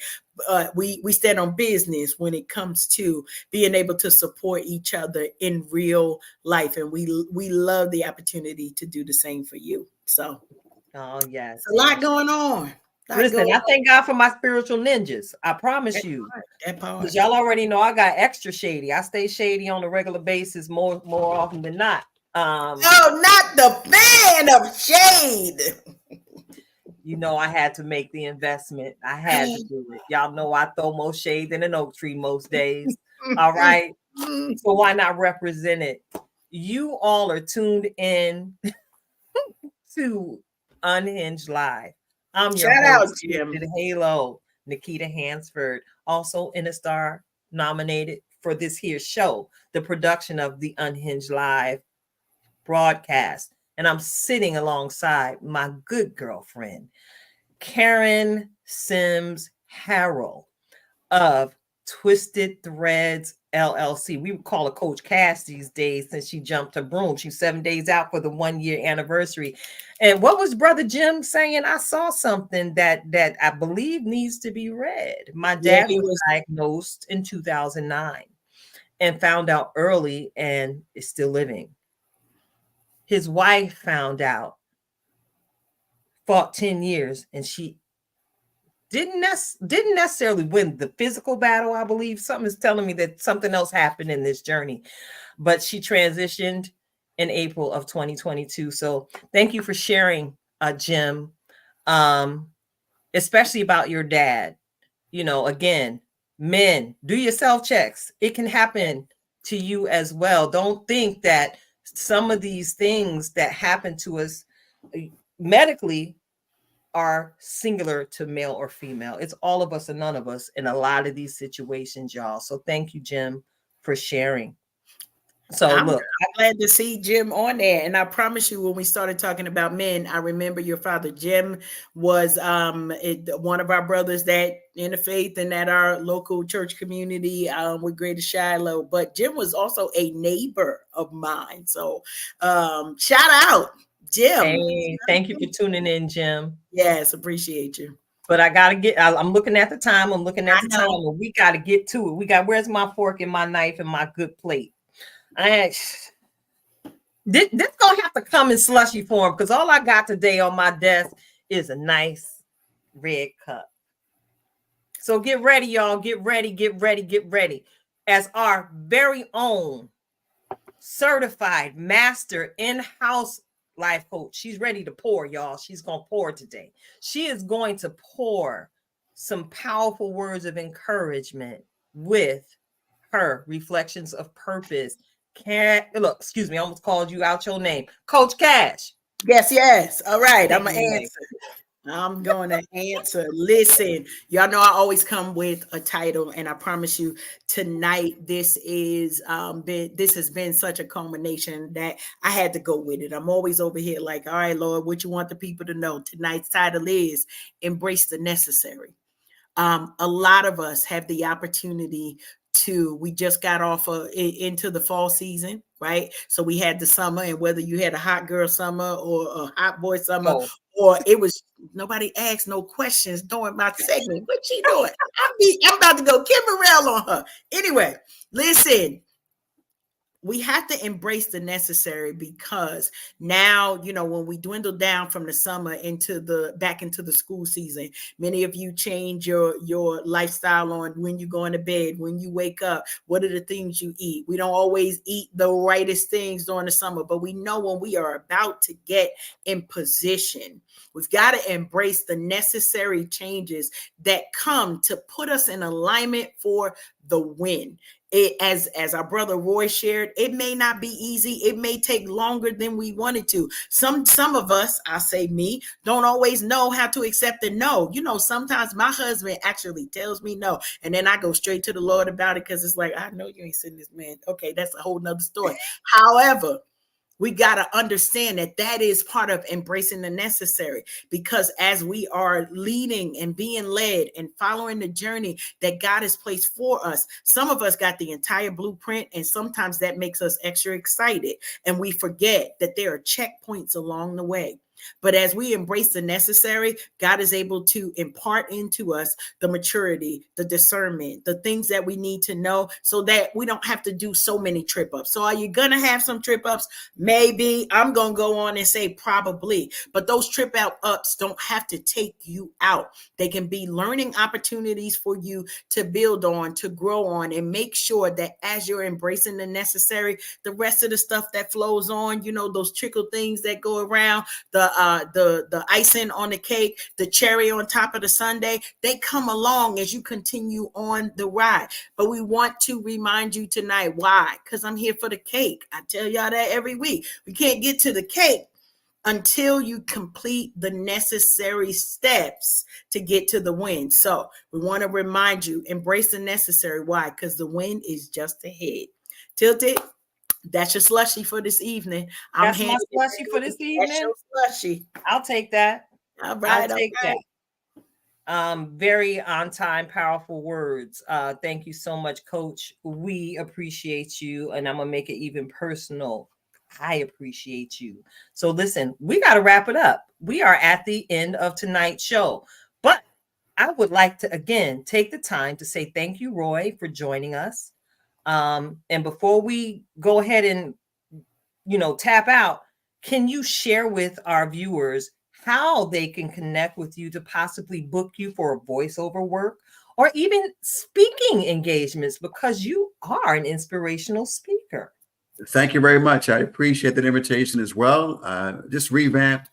We stand on business when it comes to being able to support each other in real life. And we love the opportunity to do the same for you. So, oh, yes. A lot going on. Listen, I thank God for my spiritual ninjas. I promise you. Because y'all already know I got extra shady. I stay shady on a regular basis more often than not. Not the fan of shade. I had to make the investment. I had to do it. Y'all know I throw more shade than an oak tree most days. All right. So why not represent it? You all are tuned in to Unhinged Live. I'm your host, Halo, Nikita Hansford, also InnaStar nominated for this here show, the production of the Unhinged Live broadcast. And I'm sitting alongside my good girlfriend, Karen Sims Harrell of Twisted Threads LLC. We would call her Coach Cass these days since she jumped her broom. She's 7 days out for the 1-year anniversary. And what was Brother Jim saying? I saw something that I believe needs to be read. My dad was diagnosed in 2009 and found out early and is still living. His wife found out, fought 10 years, and she didn't necessarily win the physical battle. I believe something is telling me that something else happened in this journey, but she transitioned in April of 2022. So thank you for sharing, Jim, especially about your dad. You know, again, men, do your self checks. It can happen to you as well. Don't think that some of these things that happen to us medically are singular to male or female. It's all of us and none of us in a lot of these situations, y'all. So thank you, Jim, for sharing. So I'm glad to see Jim on there. And I promise you, when we started talking about men, I remember your father, Jim, was one of our brothers that in the faith and at our local church community with Greater Shiloh. But Jim was also a neighbor of mine. So shout out, Jim. Hey, thank you for tuning in, Jim. Yes, appreciate you. But I gotta I'm looking at the time. I'm looking at the time, and we gotta get to it. Where's my fork and my knife and my good plate? This gonna have to come in slushy form because all I got today on my desk is a nice red cup. So get ready, y'all. Get ready. As our very own certified master in-house life coach, she's ready to pour, y'all. She's gonna pour today. She is going to pour some powerful words of encouragement with her reflections of purpose. Excuse me, I almost called you out your name, Coach Cash. Yes. All right, I'm gonna answer. I'm going to answer. Listen, y'all know I always come with a title, and I promise you tonight this has been such a culmination that I had to go with it. I'm always over here like, all right, Lord, what you want the people to know? Tonight's title is Embrace the Necessary. A lot of us have the opportunity we just got off into the fall season, right? So we had the summer, and whether you had a hot girl summer or a hot boy summer, or it was nobody asked no questions during my segment. What she doing? I'm about to go Kimberell on her. Anyway, listen. We have to embrace the necessary because now, when we dwindle down from the summer back into the school season, many of you change your lifestyle on when you go into bed, when you wake up, what are the things you eat? We don't always eat the rightest things during the summer, but we know when we are about to get in position, we've got to embrace the necessary changes that come to put us in alignment for the win. As our brother Roy shared, it may not be easy. It may take longer than we wanted to. Some of us, I say me, don't always know how to accept a no. Sometimes my husband actually tells me no, and then I go straight to the Lord about it because it's like, I know you ain't sending this man. Okay, that's a whole nother story. However, we got to understand that is part of embracing the necessary, because as we are leading and being led and following the journey that God has placed for us, some of us got the entire blueprint, and sometimes that makes us extra excited. And we forget that there are checkpoints along the way. But as we embrace the necessary, God is able to impart into us the maturity, the discernment, the things that we need to know so that we don't have to do so many trip ups. So are you going to have some trip ups? Maybe. I'm going to go on and say probably. But those trip ups don't have to take you out. They can be learning opportunities for you to build on, to grow on, and make sure that as you're embracing the necessary, the rest of the stuff that flows on, those trickle things that go around, the icing on the cake, the cherry on top of the sundae, they come along as you continue on the ride. But we want to remind you tonight, why? Because I'm here for the cake. I tell y'all that every week. We can't get to the cake until you complete the necessary steps to get to the win. So we want to remind you, embrace the necessary. Why? Because the win is just ahead. Tilted. That's your slushy for this evening. That's my slushy for this evening. That's your slushy. I'll take that. All right. I'll take that. Very on time, powerful words. Thank you so much, Coach. We appreciate you, and I'm gonna make it even personal. I appreciate you. So listen, we got to wrap it up. We are at the end of tonight's show, but I would like to again take the time to say thank you, Roy, for joining us. And before we go ahead and tap out, can you share with our viewers how they can connect with you to possibly book you for a voiceover work or even speaking engagements, because you are an inspirational speaker? Thank you very much. I appreciate that invitation as well. Just revamped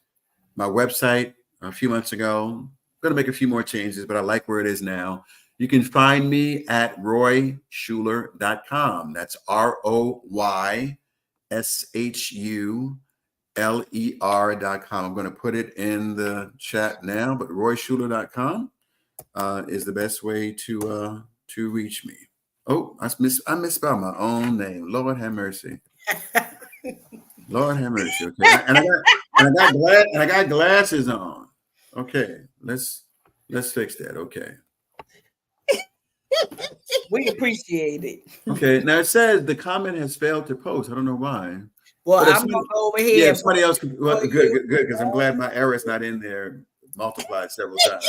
my website a few months ago. I'm going to make a few more changes, but I like where it is now. You can find me at royshuler.com. That's ROYSHULER.com. I'm going to put it in the chat now, but royshuler.com is the best way to reach me. Oh, I misspelled my own name. Lord have mercy. Lord have mercy. Okay, and I got glasses on. Okay, let's fix that. Okay. We appreciate it. Okay. Now it says the comment has failed to post. I don't know why. Well, But I'm gonna go over here. Yeah, if somebody else could. Well, good, because I'm glad my error is not in there multiplied several times.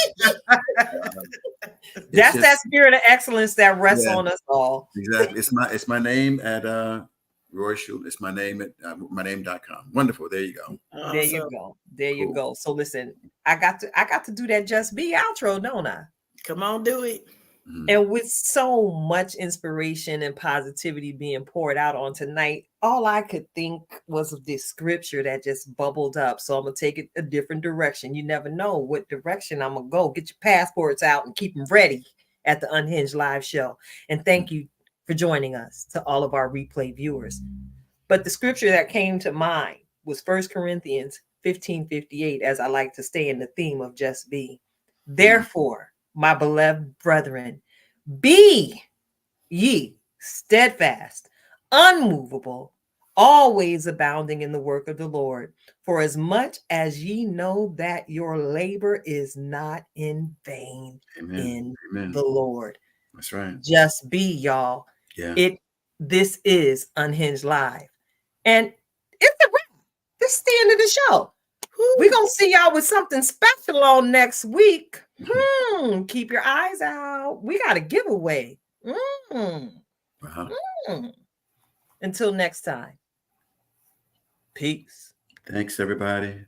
That's that spirit of excellence that rests on us all. Exactly. It's my name at Roy Shuler. It's my name at myname.com. Wonderful. There you go. There you go. There you go. So listen, I got to do that Just Be outro, don't I? Come on, do it. And with so much inspiration and positivity being poured out on tonight, all I could think was of this scripture that just bubbled up. So I'm going to take it a different direction. You never know what direction I'm going to go. Get your passports out and keep them ready at the Unhinged live show. And thank you for joining us, to all of our replay viewers. But the scripture that came to mind was 1 Corinthians 15:58, as I like to stay in the theme of Just Be. Therefore, my beloved brethren, be ye steadfast, unmovable, always abounding in the work of the Lord, for as much as ye know that your labor is not in vain in the Lord. That's right. Just be, y'all. Yeah. This is Unhinged Live. And it's a wrap. This is the end of the show. We're going to see y'all with something special on next week. Keep your eyes out. We got a giveaway. Until next time. Peace. Thanks, everybody.